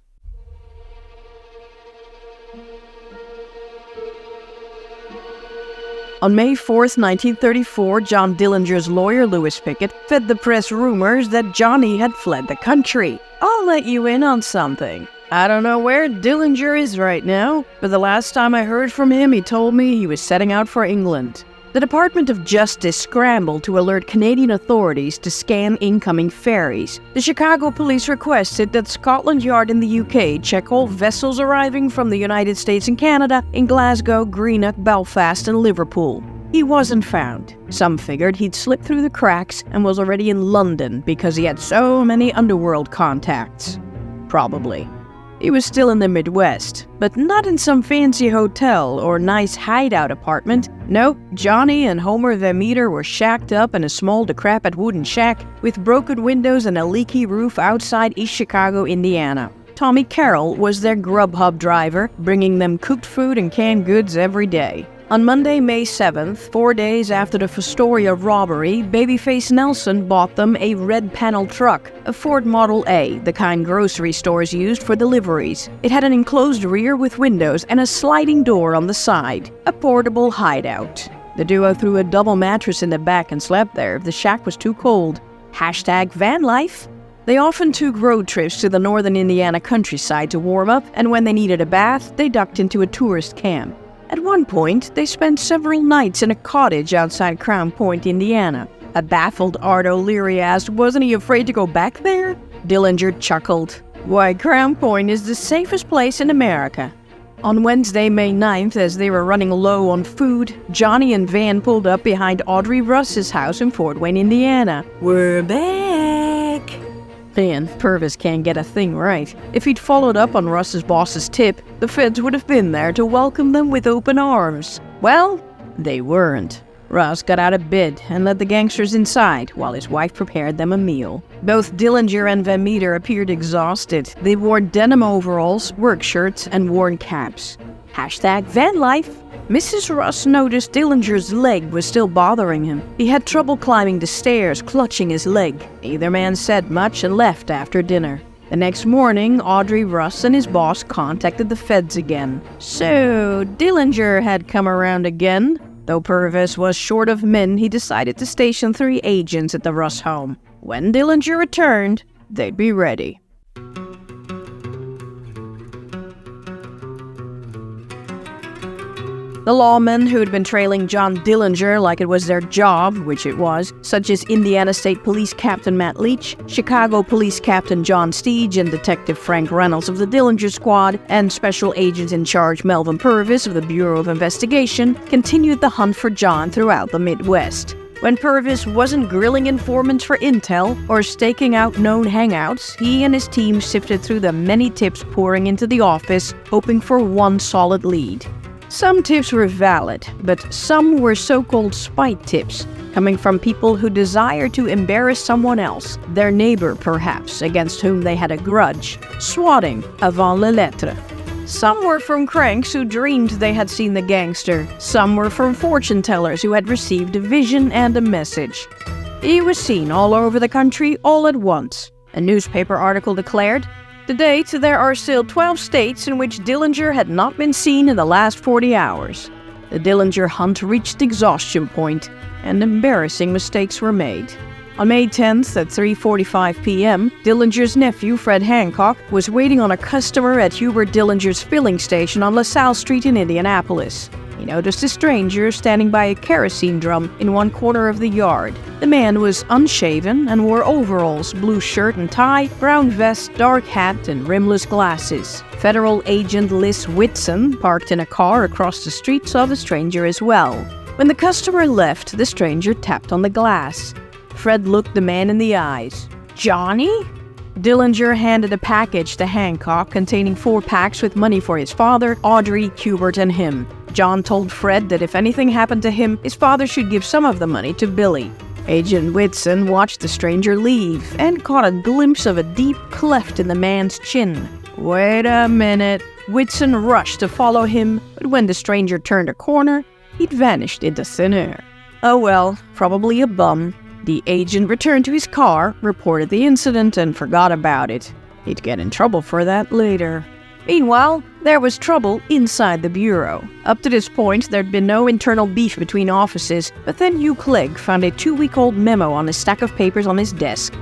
On May 4, 1934, John Dillinger's lawyer, Louis Pickett, fed the press rumors that Johnny had fled the country. I'll let you in on something. I don't know where Dillinger is right now, but the last time I heard from him, he told me he was setting out for England. The Department of Justice scrambled to alert Canadian authorities to scan incoming ferries. The Chicago police requested that Scotland Yard in the UK check all vessels arriving from the United States and Canada in Glasgow, Greenock, Belfast, and Liverpool. He wasn't found. Some figured he'd slipped through the cracks and was already in London because he had so many underworld contacts. Probably. He was still in the Midwest, but not in some fancy hotel or nice hideout apartment. Nope, Johnny and Homer Van Meter were shacked up in a small decrepit wooden shack with broken windows and a leaky roof outside East Chicago, Indiana. Tommy Carroll was their Grubhub driver, bringing them cooked food and canned goods every day. On Monday, May 7th, 4 days after the Fostoria robbery, Babyface Nelson bought them a red panel truck, a Ford Model A, the kind grocery stores used for deliveries. It had an enclosed rear with windows and a sliding door on the side, a portable hideout. The duo threw a double mattress in the back and slept there if the shack was too cold. #van life. They often took road trips to the northern Indiana countryside to warm up, and when they needed a bath, they ducked into a tourist camp. At one point, they spent several nights in a cottage outside Crown Point, Indiana. A baffled Art O'Leary asked, wasn't he afraid to go back there? Dillinger chuckled. Why, Crown Point is the safest place in America. On Wednesday, May 9th, as they were running low on food, Johnny and Van pulled up behind Audrey Russ's house in Fort Wayne, Indiana. We're back! Man, Purvis can't get a thing right. If he'd followed up on Russ's boss's tip, the feds would have been there to welcome them with open arms. Well, they weren't. Russ got out of bed and led the gangsters inside while his wife prepared them a meal. Both Dillinger and Van Meter appeared exhausted. They wore denim overalls, work shirts, and worn caps. #van life. Mrs. Russ noticed Dillinger's leg was still bothering him. He had trouble climbing the stairs, clutching his leg. Neither man said much and left after dinner. The next morning, Audrey Russ and his boss contacted the feds again. So, Dillinger had come around again. Though Purvis was short of men, he decided to station 3 agents at the Russ home. When Dillinger returned, they'd be ready. The lawmen who had been trailing John Dillinger like it was their job, which it was, such as Indiana State Police Captain Matt Leach, Chicago Police Captain John Steege, and Detective Frank Reynolds of the Dillinger Squad, and Special Agent in Charge Melvin Purvis of the Bureau of Investigation, continued the hunt for John throughout the Midwest. When Purvis wasn't grilling informants for intel or staking out known hangouts, he and his team sifted through the many tips pouring into the office, hoping for one solid lead. Some tips were valid, but some were so-called spite tips, coming from people who desired to embarrass someone else, their neighbor perhaps, against whom they had a grudge, swatting avant la lettre. Some were from cranks who dreamed they had seen the gangster. Some were from fortune tellers who had received a vision and a message. He was seen all over the country all at once. A newspaper article declared, "To date, there are still 12 states in which Dillinger had not been seen in the last 40 hours. The Dillinger hunt reached exhaustion point, and embarrassing mistakes were made." On May 10th at 3:45 p.m., Dillinger's nephew, Fred Hancock, was waiting on a customer at Hubert Dillinger's filling station on LaSalle Street in Indianapolis. He noticed a stranger standing by a kerosene drum in one corner of the yard. The man was unshaven and wore overalls, blue shirt and tie, brown vest, dark hat, and rimless glasses. Federal agent Liz Whitson, parked in a car across the street, saw the stranger as well. When the customer left, the stranger tapped on the glass. Fred looked the man in the eyes. "Johnny?" Dillinger handed a package to Hancock containing 4 packs with money for his father, Audrey, Hubert, and him. John told Fred that if anything happened to him, his father should give some of the money to Billy. Agent Whitson watched the stranger leave and caught a glimpse of a deep cleft in the man's chin. Wait a minute. Whitson rushed to follow him, but when the stranger turned a corner, he'd vanished into thin air. Oh well, probably a bum. The agent returned to his car, reported the incident, and forgot about it. He'd get in trouble for that later. Meanwhile, there was trouble inside the bureau. Up to this point, there'd been no internal beef between offices, but then Hugh Clegg found a 2-week-old memo on a stack of papers on his desk.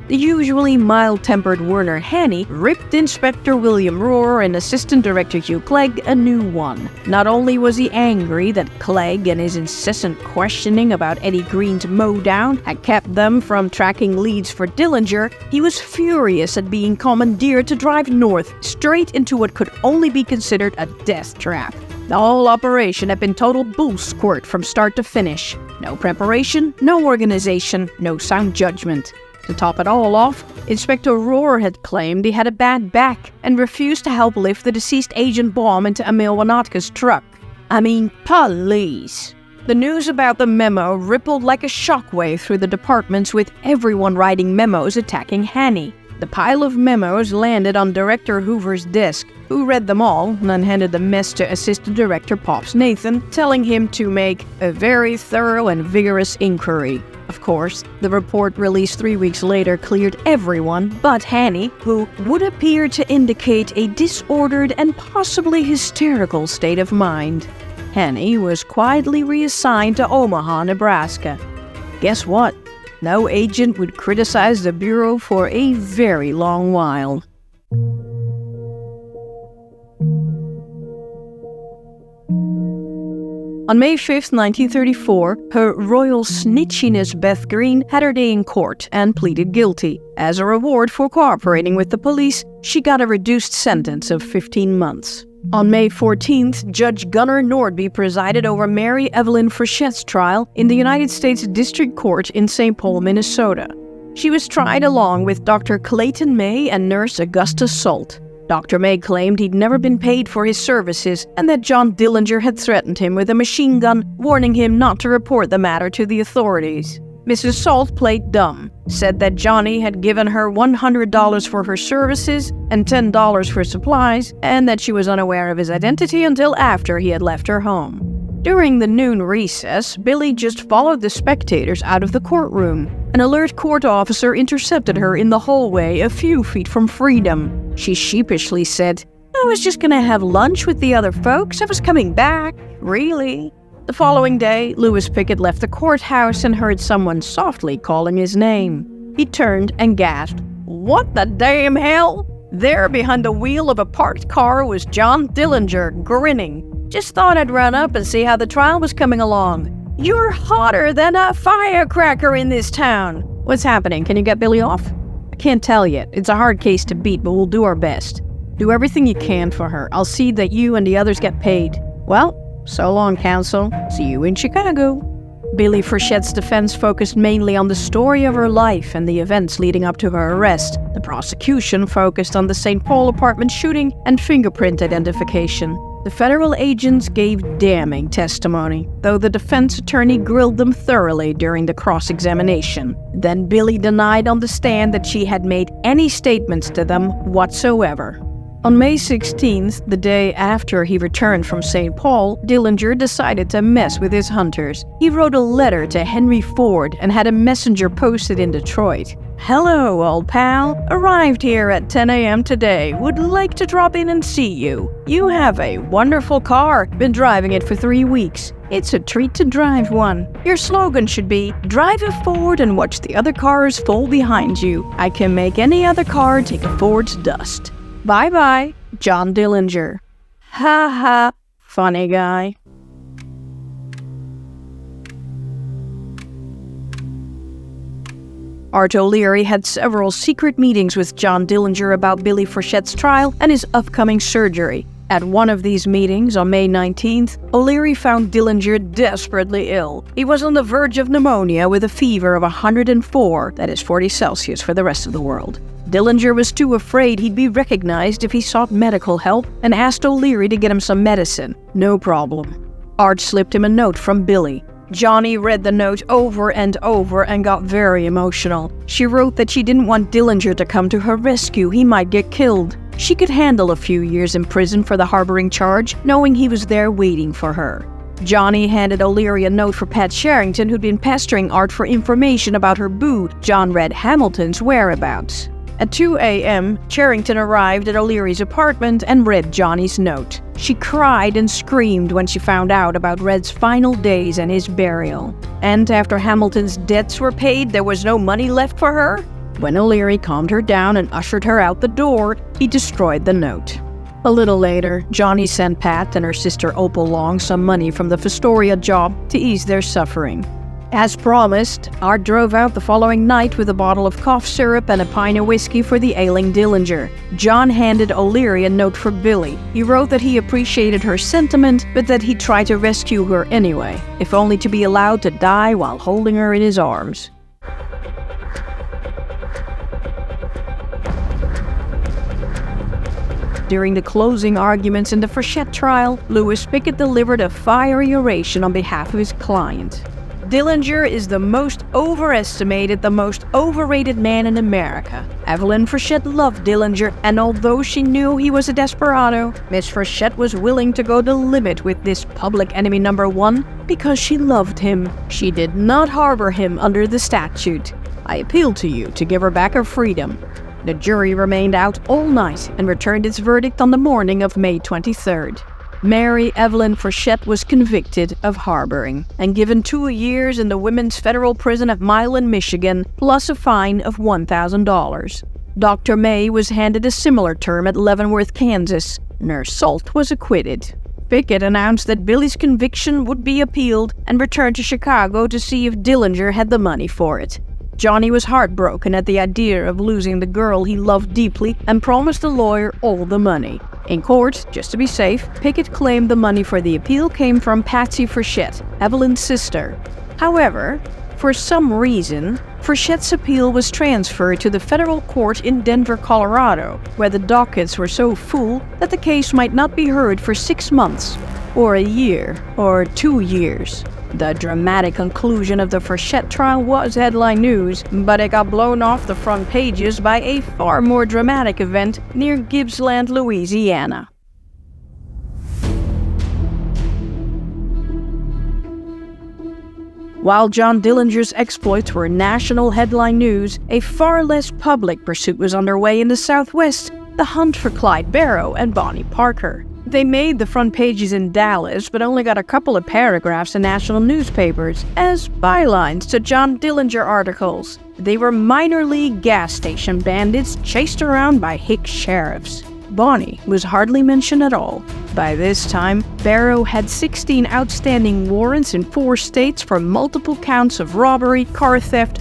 The usually mild-tempered Werner Haney ripped Inspector William Rohr and Assistant Director Hugh Clegg a new one. Not only was he angry that Clegg and his incessant questioning about Eddie Green's mow-down had kept them from tracking leads for Dillinger, he was furious at being commandeered to drive north, straight into what could only be considered a death trap. The whole operation had been total bull squirt from start to finish. No preparation, no organization, no sound judgment. To top it all off, Inspector Rohr had claimed he had a bad back and refused to help lift the deceased Agent Baum into Emil Winotka's truck. I mean, police. The news about the memo rippled like a shockwave through the departments, with everyone writing memos attacking Haney. The pile of memos landed on Director Hoover's desk, who read them all and then handed the mess to Assistant Director Pops Nathan, telling him to make a very thorough and vigorous inquiry. Of course, the report released 3 weeks later cleared everyone but Haney, who would appear to indicate a disordered and possibly hysterical state of mind. Haney was quietly reassigned to Omaha, Nebraska. Guess what? No agent would criticize the Bureau for a very long while. On May 5, 1934, Her Royal Snitchiness Beth Green had her day in court and pleaded guilty. As a reward for cooperating with the police, she got a reduced sentence of 15 months. On May 14th, Judge Gunnar Nordby presided over Mary Evelyn Frichette's trial in the United States District Court in St. Paul, Minnesota. She was tried along with Dr. Clayton May and nurse Augusta Salt. Dr. May claimed he'd never been paid for his services and that John Dillinger had threatened him with a machine gun, warning him not to report the matter to the authorities. Mrs. Salt played dumb, said that Johnny had given her $100 for her services and $10 for supplies, and that she was unaware of his identity until after he had left her home. During the noon recess, Billy just followed the spectators out of the courtroom. An alert court officer intercepted her in the hallway a few feet from freedom. She sheepishly said, "I was just gonna have lunch with the other folks. I was coming back. Really?" The following day, Lewis Pickett left the courthouse and heard someone softly calling his name. He turned and gasped, "What the damn hell?" There, behind the wheel of a parked car, was John Dillinger, grinning. "Just thought I'd run up and see how the trial was coming along. You're hotter than a firecracker in this town. What's happening? Can you get Billy off?" "I can't tell yet. It's a hard case to beat, but we'll do our best. Do everything you can for her. I'll see that you and the others get paid." "Well, so long, counsel. See you in Chicago." Billy Frichette's defense focused mainly on the story of her life and the events leading up to her arrest. The prosecution focused on the St. Paul apartment shooting and fingerprint identification. The federal agents gave damning testimony, though the defense attorney grilled them thoroughly during the cross-examination. Then Billy denied on the stand that she had made any statements to them whatsoever. On May 16th, the day after he returned from St. Paul, Dillinger decided to mess with his hunters. He wrote a letter to Henry Ford and had a messenger posted in Detroit. "Hello, old pal. Arrived here at 10 a.m. today. Would like to drop in and see you. You have a wonderful car. Been driving it for 3 weeks. It's a treat to drive one. Your slogan should be, drive a Ford and watch the other cars fall behind you. I can make any other car take a Ford's dust. Bye-bye, John Dillinger." Ha ha, funny guy. Art O'Leary had several secret meetings with John Dillinger about Billy Frichette's trial and his upcoming surgery. At one of these meetings on May 19th, O'Leary found Dillinger desperately ill. He was on the verge of pneumonia with a fever of 104, that is 40 Celsius for the rest of the world. Dillinger was too afraid he'd be recognized if he sought medical help and asked O'Leary to get him some medicine. No problem. Art slipped him a note from Billy. Johnny read the note over and over and got very emotional. She wrote that she didn't want Dillinger to come to her rescue. He might get killed. She could handle a few years in prison for the harboring charge, knowing he was there waiting for her. Johnny handed O'Leary a note for Pat Sherrington, who'd been pestering Art for information about her boo, John Red Hamilton's whereabouts. At 2 a.m., Sherrington arrived at O'Leary's apartment and read Johnny's note. She cried and screamed when she found out about Red's final days and his burial. And after Hamilton's debts were paid, there was no money left for her? When O'Leary calmed her down and ushered her out the door, he destroyed the note. A little later, Johnny sent Pat and her sister Opal Long some money from the Fostoria job to ease their suffering. As promised, Art drove out the following night with a bottle of cough syrup and a pint of whiskey for the ailing Dillinger. John handed O'Leary a note for Billy. He wrote that he appreciated her sentiment, but that he'd try to rescue her anyway, if only to be allowed to die while holding her in his arms. During the closing arguments in the Frechette trial, Louis Pickett delivered a fiery oration on behalf of his client. "Dillinger is the most overestimated, the most overrated man in America. Evelyn Frechette loved Dillinger, and although she knew he was a desperado, Miss Frechette was willing to go the limit with this public enemy number one because she loved him. She did not harbor him under the statute. I appeal to you to give her back her freedom." The jury remained out all night and returned its verdict on the morning of May 23rd. Mary Evelyn Frechette was convicted of harboring and given 2 years in the women's federal prison of Milan, Michigan, plus a fine of $1,000. Dr. May was handed a similar term at Leavenworth, Kansas. Nurse Salt was acquitted. Pickett announced that Billy's conviction would be appealed and returned to Chicago to see if Dillinger had the money for it. Johnny was heartbroken at the idea of losing the girl he loved deeply and promised the lawyer all the money. In court, just to be safe, Pickett claimed the money for the appeal came from Patsy Frechette, Evelyn's sister. However, for some reason, Frechette's appeal was transferred to the federal court in Denver, Colorado, where the dockets were so full that the case might not be heard for 6 months, or a year, or 2 years. The dramatic conclusion of the Frechette trial was headline news, but it got blown off the front pages by a far more dramatic event near Gippsland, Louisiana. While John Dillinger's exploits were national headline news, a far less public pursuit was underway in the Southwest, the hunt for Clyde Barrow and Bonnie Parker. They made the front pages in Dallas, but only got a couple of paragraphs in national newspapers as bylines to John Dillinger articles. They were minor league gas station bandits chased around by hick sheriffs. Bonnie was hardly mentioned at all. By this time, Barrow had 16 outstanding warrants in 4 states for multiple counts of robbery, car theft,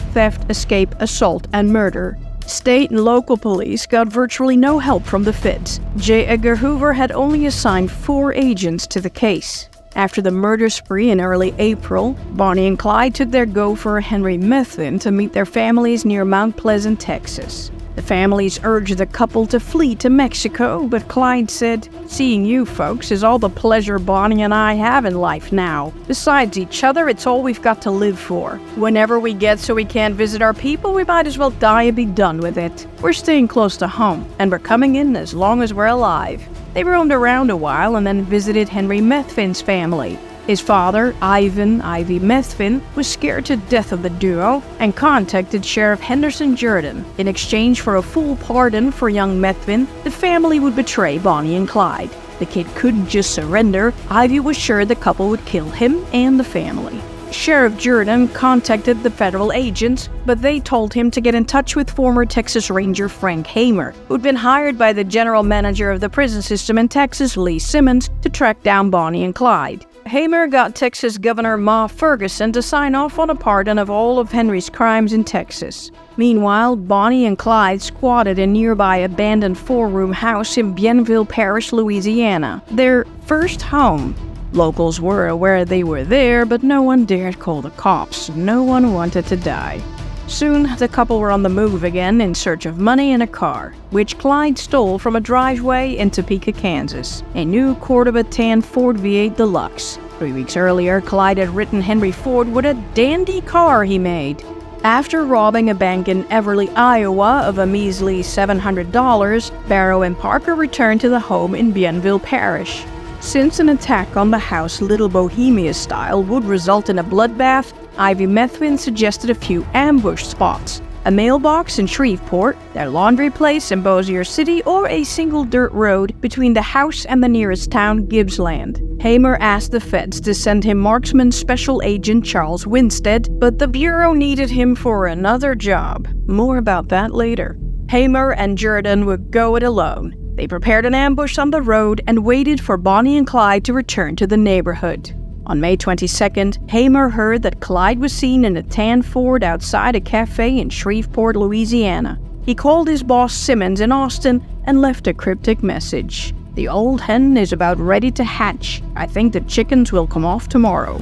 escape, assault, and murder. State and local police got virtually no help from the feds. J. Edgar Hoover had only assigned 4 agents to the case. After the murder spree in early April, Bonnie and Clyde took their gopher Henry Methvin to meet their families near Mount Pleasant, Texas. The families urged the couple to flee to Mexico, but Clyde said, "Seeing you folks is all the pleasure Bonnie and I have in life now. Besides each other, it's all we've got to live for. Whenever we get so we can't visit our people, we might as well die and be done with it. We're staying close to home, and we're coming in as long as we're alive." They roamed around a while and then visited Henry Methvin's family. His father, Ivan "Ivy" Methvin, was scared to death of the duo and contacted Sheriff Henderson Jordan. In exchange for a full pardon for young Methvin, the family would betray Bonnie and Clyde. The kid couldn't just surrender. Ivy was sure the couple would kill him and the family. Sheriff Jordan contacted the federal agents, but they told him to get in touch with former Texas Ranger Frank Hamer, who'd been hired by the general manager of the prison system in Texas, Lee Simmons, to track down Bonnie and Clyde. Hamer got Texas Governor Ma Ferguson to sign off on a pardon of all of Henry's crimes in Texas. Meanwhile, Bonnie and Clyde squatted in nearby abandoned four-room house in Bienville Parish, Louisiana, their first home. Locals were aware they were there, but no one dared call the cops. No one wanted to die. Soon, the couple were on the move again in search of money and a car, which Clyde stole from a driveway in Topeka, Kansas, a new Cordoba tan Ford V8 Deluxe. 3 weeks earlier, Clyde had written Henry Ford what a dandy car he made. After robbing a bank in Everly, Iowa of a measly $700, Barrow and Parker returned to the home in Bienville Parish. Since an attack on the house Little Bohemia style would result in a bloodbath, Ivy Methvin suggested a few ambush spots: a mailbox in Shreveport, their laundry place in Bossier City, or a single dirt road between the house and the nearest town, Gibbsland. Hamer asked the feds to send him marksman special agent Charles Winstead, but the Bureau needed him for another job. More about that later. Hamer and Jordan would go it alone. They prepared an ambush on the road and waited for Bonnie and Clyde to return to the neighborhood. On May 22nd, Hamer heard that Clyde was seen in a tan Ford outside a cafe in Shreveport, Louisiana. He called his boss Simmons in Austin and left a cryptic message. "The old hen is about ready to hatch. I think the chickens will come off tomorrow."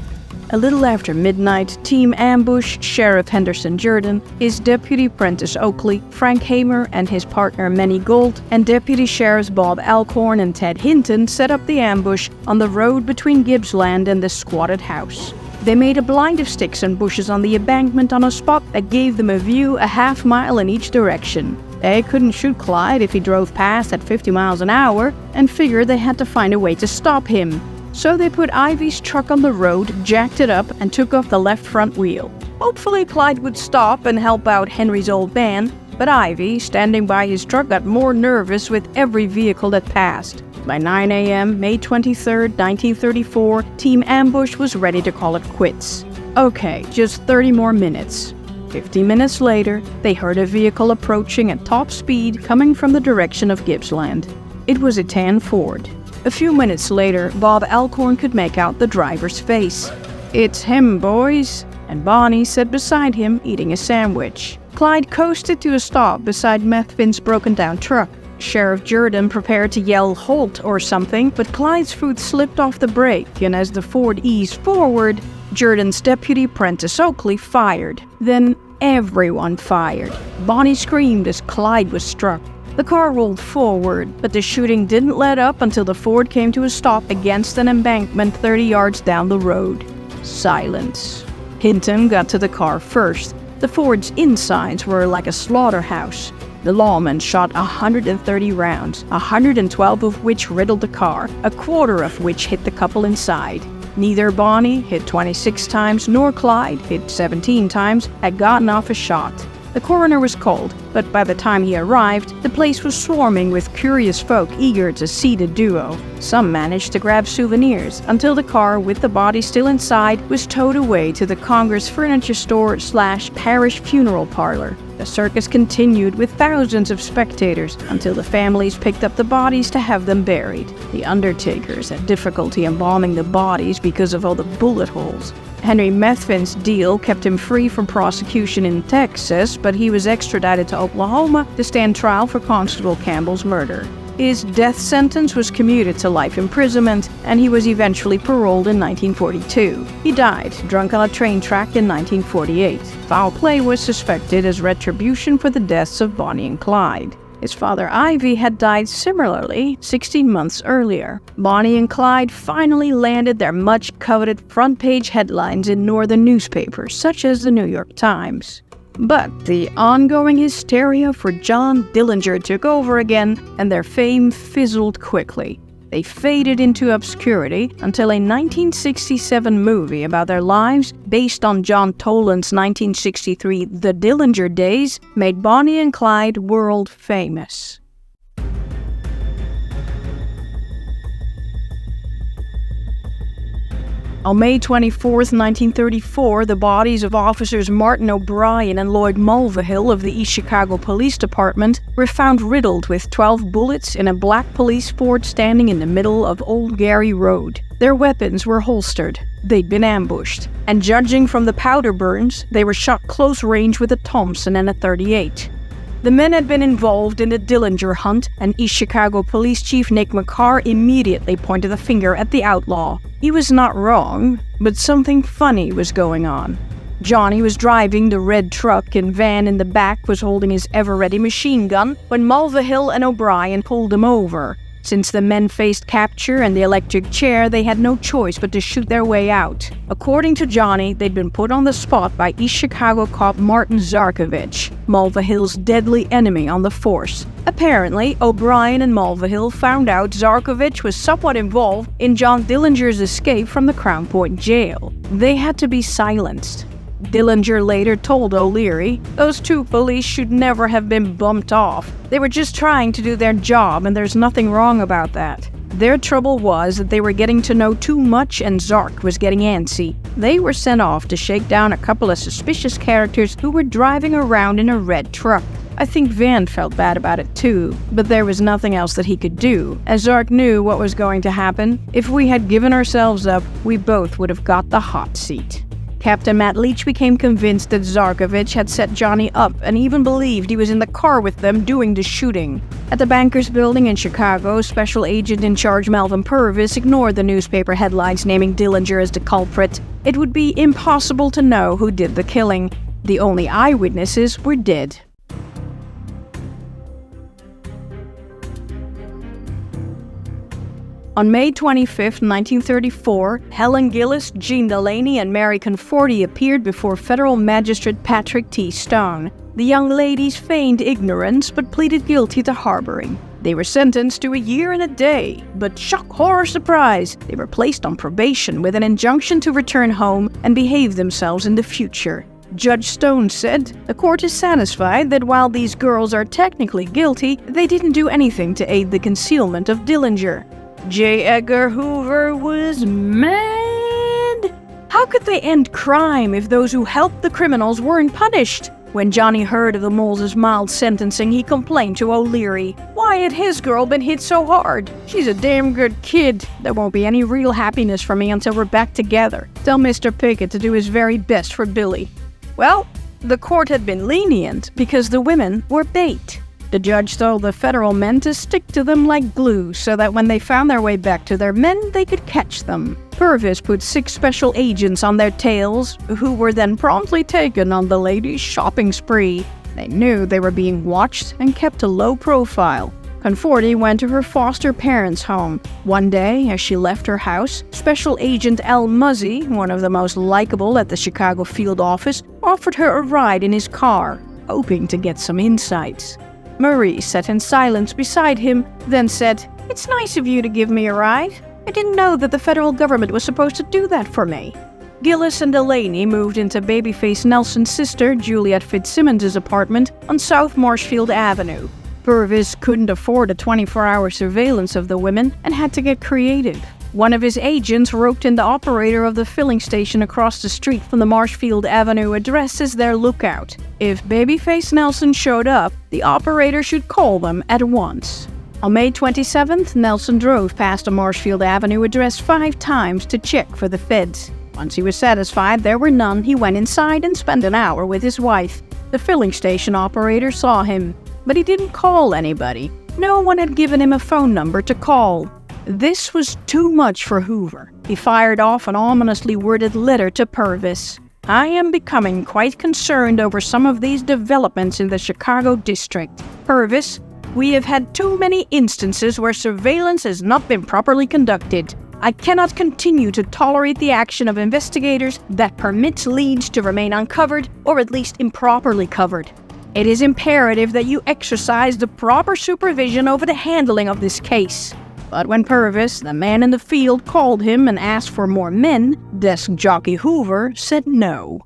A little after midnight, Team Ambush, Sheriff Henderson Jordan, his deputy Prentice Oakley, Frank Hamer and his partner Manny Gold, and Deputy Sheriffs Bob Alcorn and Ted Hinton set up the ambush on the road between Gibbsland and the squatted house. They made a blind of sticks and bushes on the embankment on a spot that gave them a view a half mile in each direction. They couldn't shoot Clyde if he drove past at 50 miles an hour, and figured they had to find a way to stop him. So they put Ivy's truck on the road, jacked it up, and took off the left front wheel. Hopefully Clyde would stop and help out Henry's old man, but Ivy, standing by his truck, got more nervous with every vehicle that passed. By 9 a.m., May 23, 1934, Team Ambush was ready to call it quits. Okay, just 30 more minutes. 50 minutes later, they heard a vehicle approaching at top speed coming from the direction of Gibbsland. It was a tan Ford. A few minutes later, Bob Alcorn could make out the driver's face. "It's him, boys," and Bonnie sat beside him eating a sandwich. Clyde coasted to a stop beside Methvin's broken-down truck. Sheriff Jordan prepared to yell "halt" or something, but Clyde's foot slipped off the brake, and as the Ford eased forward, Jordan's deputy Prentice Oakley fired. Then everyone fired. Bonnie screamed as Clyde was struck. The car rolled forward, but the shooting didn't let up until the Ford came to a stop against an embankment 30 yards down the road. Silence. Hinton got to the car first. The Ford's insides were like a slaughterhouse. The lawman shot 130 rounds, 112 of which riddled the car, a quarter of which hit the couple inside. Neither Bonnie, hit 26 times, nor Clyde, hit 17 times, had gotten off a shot. The coroner was called, but by the time he arrived, the place was swarming with curious folk eager to see the duo. Some managed to grab souvenirs until the car, with the body still inside, was towed away to the Congress Furniture Store / Parish Funeral Parlor. The circus continued with thousands of spectators until the families picked up the bodies to have them buried. The undertakers had difficulty embalming the bodies because of all the bullet holes. Henry Methvin's deal kept him free from prosecution in Texas, but he was extradited to Oklahoma to stand trial for Constable Campbell's murder. His death sentence was commuted to life imprisonment, and he was eventually paroled in 1942. He died drunk on a train track in 1948. Foul play was suspected as retribution for the deaths of Bonnie and Clyde. His father, Ivy, had died similarly 16 months earlier. Bonnie and Clyde finally landed their much-coveted front-page headlines in northern newspapers, such as the New York Times. But the ongoing hysteria for John Dillinger took over again, and their fame fizzled quickly. They faded into obscurity until a 1967 movie about their lives, based on John Toland's 1963 The Dillinger Days, made Bonnie and Clyde world famous. On May 24, 1934, the bodies of officers Martin O'Brien and Lloyd Mulvihill of the East Chicago Police Department were found riddled with 12 bullets in a black police Ford standing in the middle of Old Gary Road. Their weapons were holstered. They'd been ambushed, and judging from the powder burns, they were shot close range with a Thompson and a .38. The men had been involved in the Dillinger hunt, and East Chicago Police Chief Nick McCarr immediately pointed the finger at the outlaw. He was not wrong, but something funny was going on. Johnny was driving the red truck, and Van in the back was holding his ever-ready machine gun when Mulvihill and O'Brien pulled him over. Since the men faced capture and the electric chair, they had no choice but to shoot their way out. According to Johnny, they'd been put on the spot by East Chicago cop Martin Zarkovich, Mulvihill's deadly enemy on the force. Apparently, O'Brien and Mulvihill found out Zarkovich was somewhat involved in John Dillinger's escape from the Crown Point jail. They had to be silenced. Dillinger later told O'Leary, "Those two police should never have been bumped off. They were just trying to do their job, and there's nothing wrong about that. Their trouble was that they were getting to know too much and Zark was getting antsy. They were sent off to shake down a couple of suspicious characters who were driving around in a red truck." I think Van felt bad about it too, but there was nothing else that he could do, as Zark knew what was going to happen. If we had given ourselves up, we both would have got the hot seat. Captain Matt Leach became convinced that Zarkovich had set Johnny up and even believed he was in the car with them doing the shooting. At the Bankers Building in Chicago, Special Agent in Charge Melvin Purvis ignored the newspaper headlines naming Dillinger as the culprit. It would be impossible to know who did the killing. The only eyewitnesses were dead. On May 25, 1934, Helen Gillis, Jean Delaney, and Mary Conforti appeared before federal magistrate Patrick T. Stone. The young ladies feigned ignorance but pleaded guilty to harboring. They were sentenced to a year and a day, but shock, horror, surprise, they were placed on probation with an injunction to return home and behave themselves in the future. Judge Stone said, "The court is satisfied that while these girls are technically guilty, they didn't do anything to aid the concealment of Dillinger." J. Edgar Hoover was mad. How could they end crime if those who helped the criminals weren't punished? When Johnny heard of the Moles' mild sentencing, he complained to O'Leary. Why had his girl been hit so hard? She's a damn good kid. There won't be any real happiness for me until we're back together. Tell Mr. Pickett to do his very best for Billy. Well, the court had been lenient because the women were bait. The judge told the federal men to stick to them like glue so that when they found their way back to their men, they could catch them. Purvis put 6 special agents on their tails, who were then promptly taken on the ladies' shopping spree. They knew they were being watched and kept a low profile. Conforti went to her foster parents' home. One day, as she left her house, Special Agent Al Muzzy, one of the most likable at the Chicago field office, offered her a ride in his car, hoping to get some insights. Marie sat in silence beside him, then said, "It's nice of you to give me a ride. I didn't know that the federal government was supposed to do that for me." Gillis and Delaney moved into Babyface Nelson's sister, Juliet Fitzsimmons' apartment on South Marshfield Avenue. Purvis couldn't afford a 24-hour surveillance of the women and had to get creative. One of his agents roped in the operator of the filling station across the street from the Marshfield Avenue address as their lookout. If Babyface Nelson showed up, the operator should call them at once. On May 27th, Nelson drove past the Marshfield Avenue address 5 times to check for the feds. Once he was satisfied there were none, he went inside and spent an hour with his wife. The filling station operator saw him, but he didn't call anybody. No one had given him a phone number to call. This was too much for Hoover. He fired off an ominously worded letter to Purvis. I am becoming quite concerned over some of these developments in the Chicago district. Purvis, we have had too many instances where surveillance has not been properly conducted. I cannot continue to tolerate the action of investigators that permits leads to remain uncovered or at least improperly covered. It is imperative that you exercise the proper supervision over the handling of this case. But when Purvis, the man in the field, called him and asked for more men, desk jockey Hoover said no.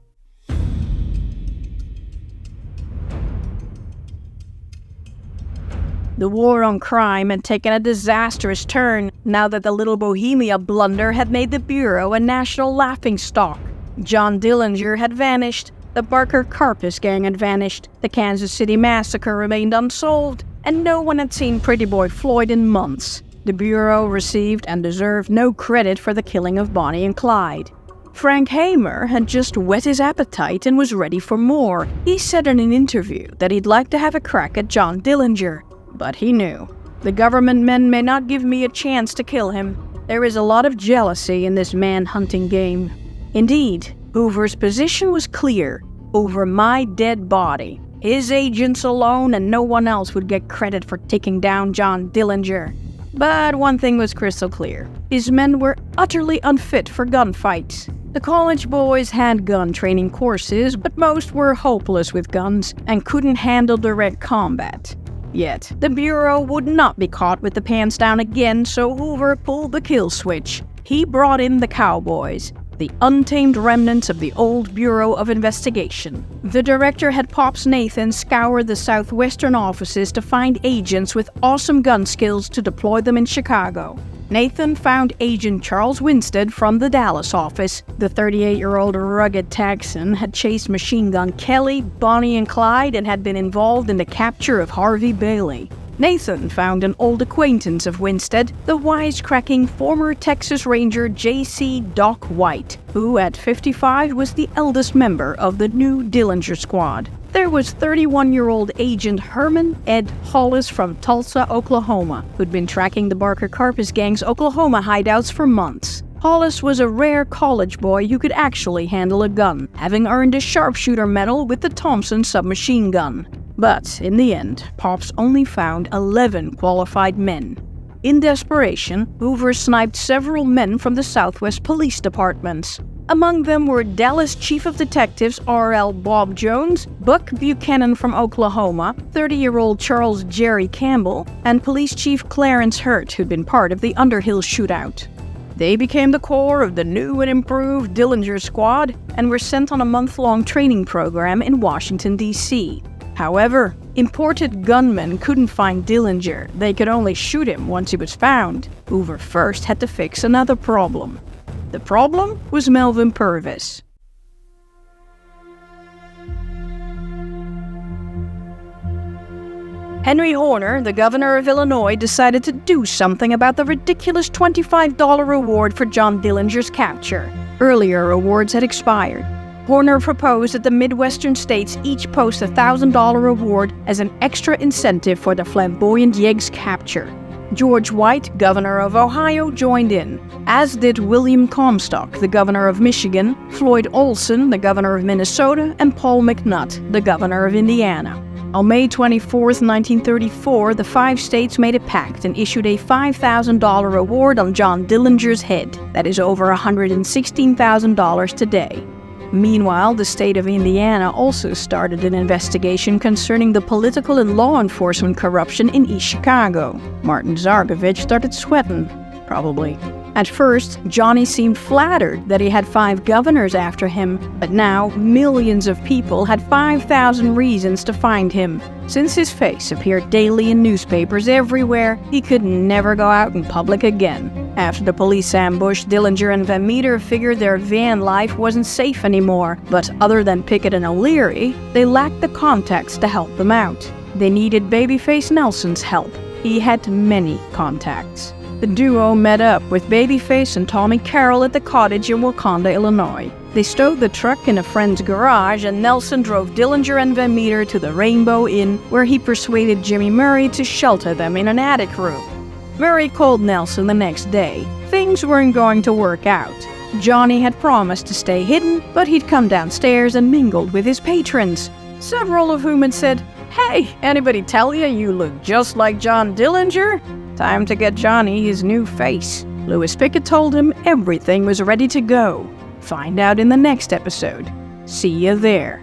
The war on crime had taken a disastrous turn now that the Little Bohemia blunder had made the Bureau a national laughingstock. John Dillinger had vanished, the Barker Karpis gang had vanished, the Kansas City massacre remained unsolved, and no one had seen Pretty Boy Floyd in months. The Bureau received and deserved no credit for the killing of Bonnie and Clyde. Frank Hamer had just whet his appetite and was ready for more. He said in an interview that he'd like to have a crack at John Dillinger. But he knew, the government men may not give me a chance to kill him. There is a lot of jealousy in this man-hunting game. Indeed, Hoover's position was clear. Over my dead body. His agents alone and no one else would get credit for taking down John Dillinger. But one thing was crystal clear. His men were utterly unfit for gunfights. The college boys had gun training courses, but most were hopeless with guns and couldn't handle direct combat. Yet, the Bureau would not be caught with the pants down again, so Hoover pulled the kill switch. He brought in the cowboys, the untamed remnants of the old Bureau of Investigation. The director had Pops Nathan scour the southwestern offices to find agents with awesome gun skills to deploy them in Chicago. Nathan found Agent Charles Winstead from the Dallas office. The 38-year-old rugged Texan had chased Machine Gun Kelly, Bonnie and Clyde, and had been involved in the capture of Harvey Bailey. Nathan found an old acquaintance of Winstead, the wisecracking former Texas Ranger J.C. Doc White, who at 55 was the eldest member of the new Dillinger Squad. There was 31-year-old Agent Herman Ed Hollis from Tulsa, Oklahoma, who'd been tracking the Barker Karpis gang's Oklahoma hideouts for months. Hollis was a rare college boy who could actually handle a gun, having earned a sharpshooter medal with the Thompson submachine gun. But in the end, Pops only found 11 qualified men. In desperation, Hoover sniped several men from the Southwest Police Departments. Among them were Dallas Chief of Detectives R.L. Bob Jones, Buck Buchanan from Oklahoma, 30-year-old Charles Jerry Campbell, and Police Chief Clarence Hurt, who'd been part of the Underhill shootout. They became the core of the new and improved Dillinger Squad and were sent on a month-long training program in Washington, D.C. However, imported gunmen couldn't find Dillinger. They could only shoot him once he was found. Hoover first had to fix another problem. The problem was Melvin Purvis. Henry Horner, the governor of Illinois, decided to do something about the ridiculous $25 reward for John Dillinger's capture. Earlier awards had expired. Horner proposed that the Midwestern states each post a $1,000 reward as an extra incentive for the flamboyant Yegg's capture. George White, governor of Ohio, joined in, as did William Comstock, the governor of Michigan, Floyd Olson, the governor of Minnesota, and Paul McNutt, the governor of Indiana. On May 24, 1934, the 5 states made a pact and issued a $5,000 reward on John Dillinger's head. That is over $116,000 today. Meanwhile, the state of Indiana also started an investigation concerning the political and law enforcement corruption in East Chicago. Martin Zargovich started sweating, probably. At first, Johnny seemed flattered that he had 5 governors after him, but now millions of people had 5,000 reasons to find him. Since his face appeared daily in newspapers everywhere, he could never go out in public again. After the police ambush, Dillinger and Van Meter figured their van life wasn't safe anymore, but other than Pickett and O'Leary, they lacked the contacts to help them out. They needed Babyface Nelson's help. He had many contacts. The duo met up with Babyface and Tommy Carroll at the cottage in Wakanda, Illinois. They stowed the truck in a friend's garage, and Nelson drove Dillinger and Van Meter to the Rainbow Inn, where he persuaded Jimmy Murray to shelter them in an attic room. Murray called Nelson the next day. Things weren't going to work out. Johnny had promised to stay hidden, but he'd come downstairs and mingled with his patrons, several of whom had said, "Hey, anybody tell you look just like John Dillinger? Time to get Johnny his new face." Louis Pickett told him everything was ready to go. Find out in the next episode. See you there.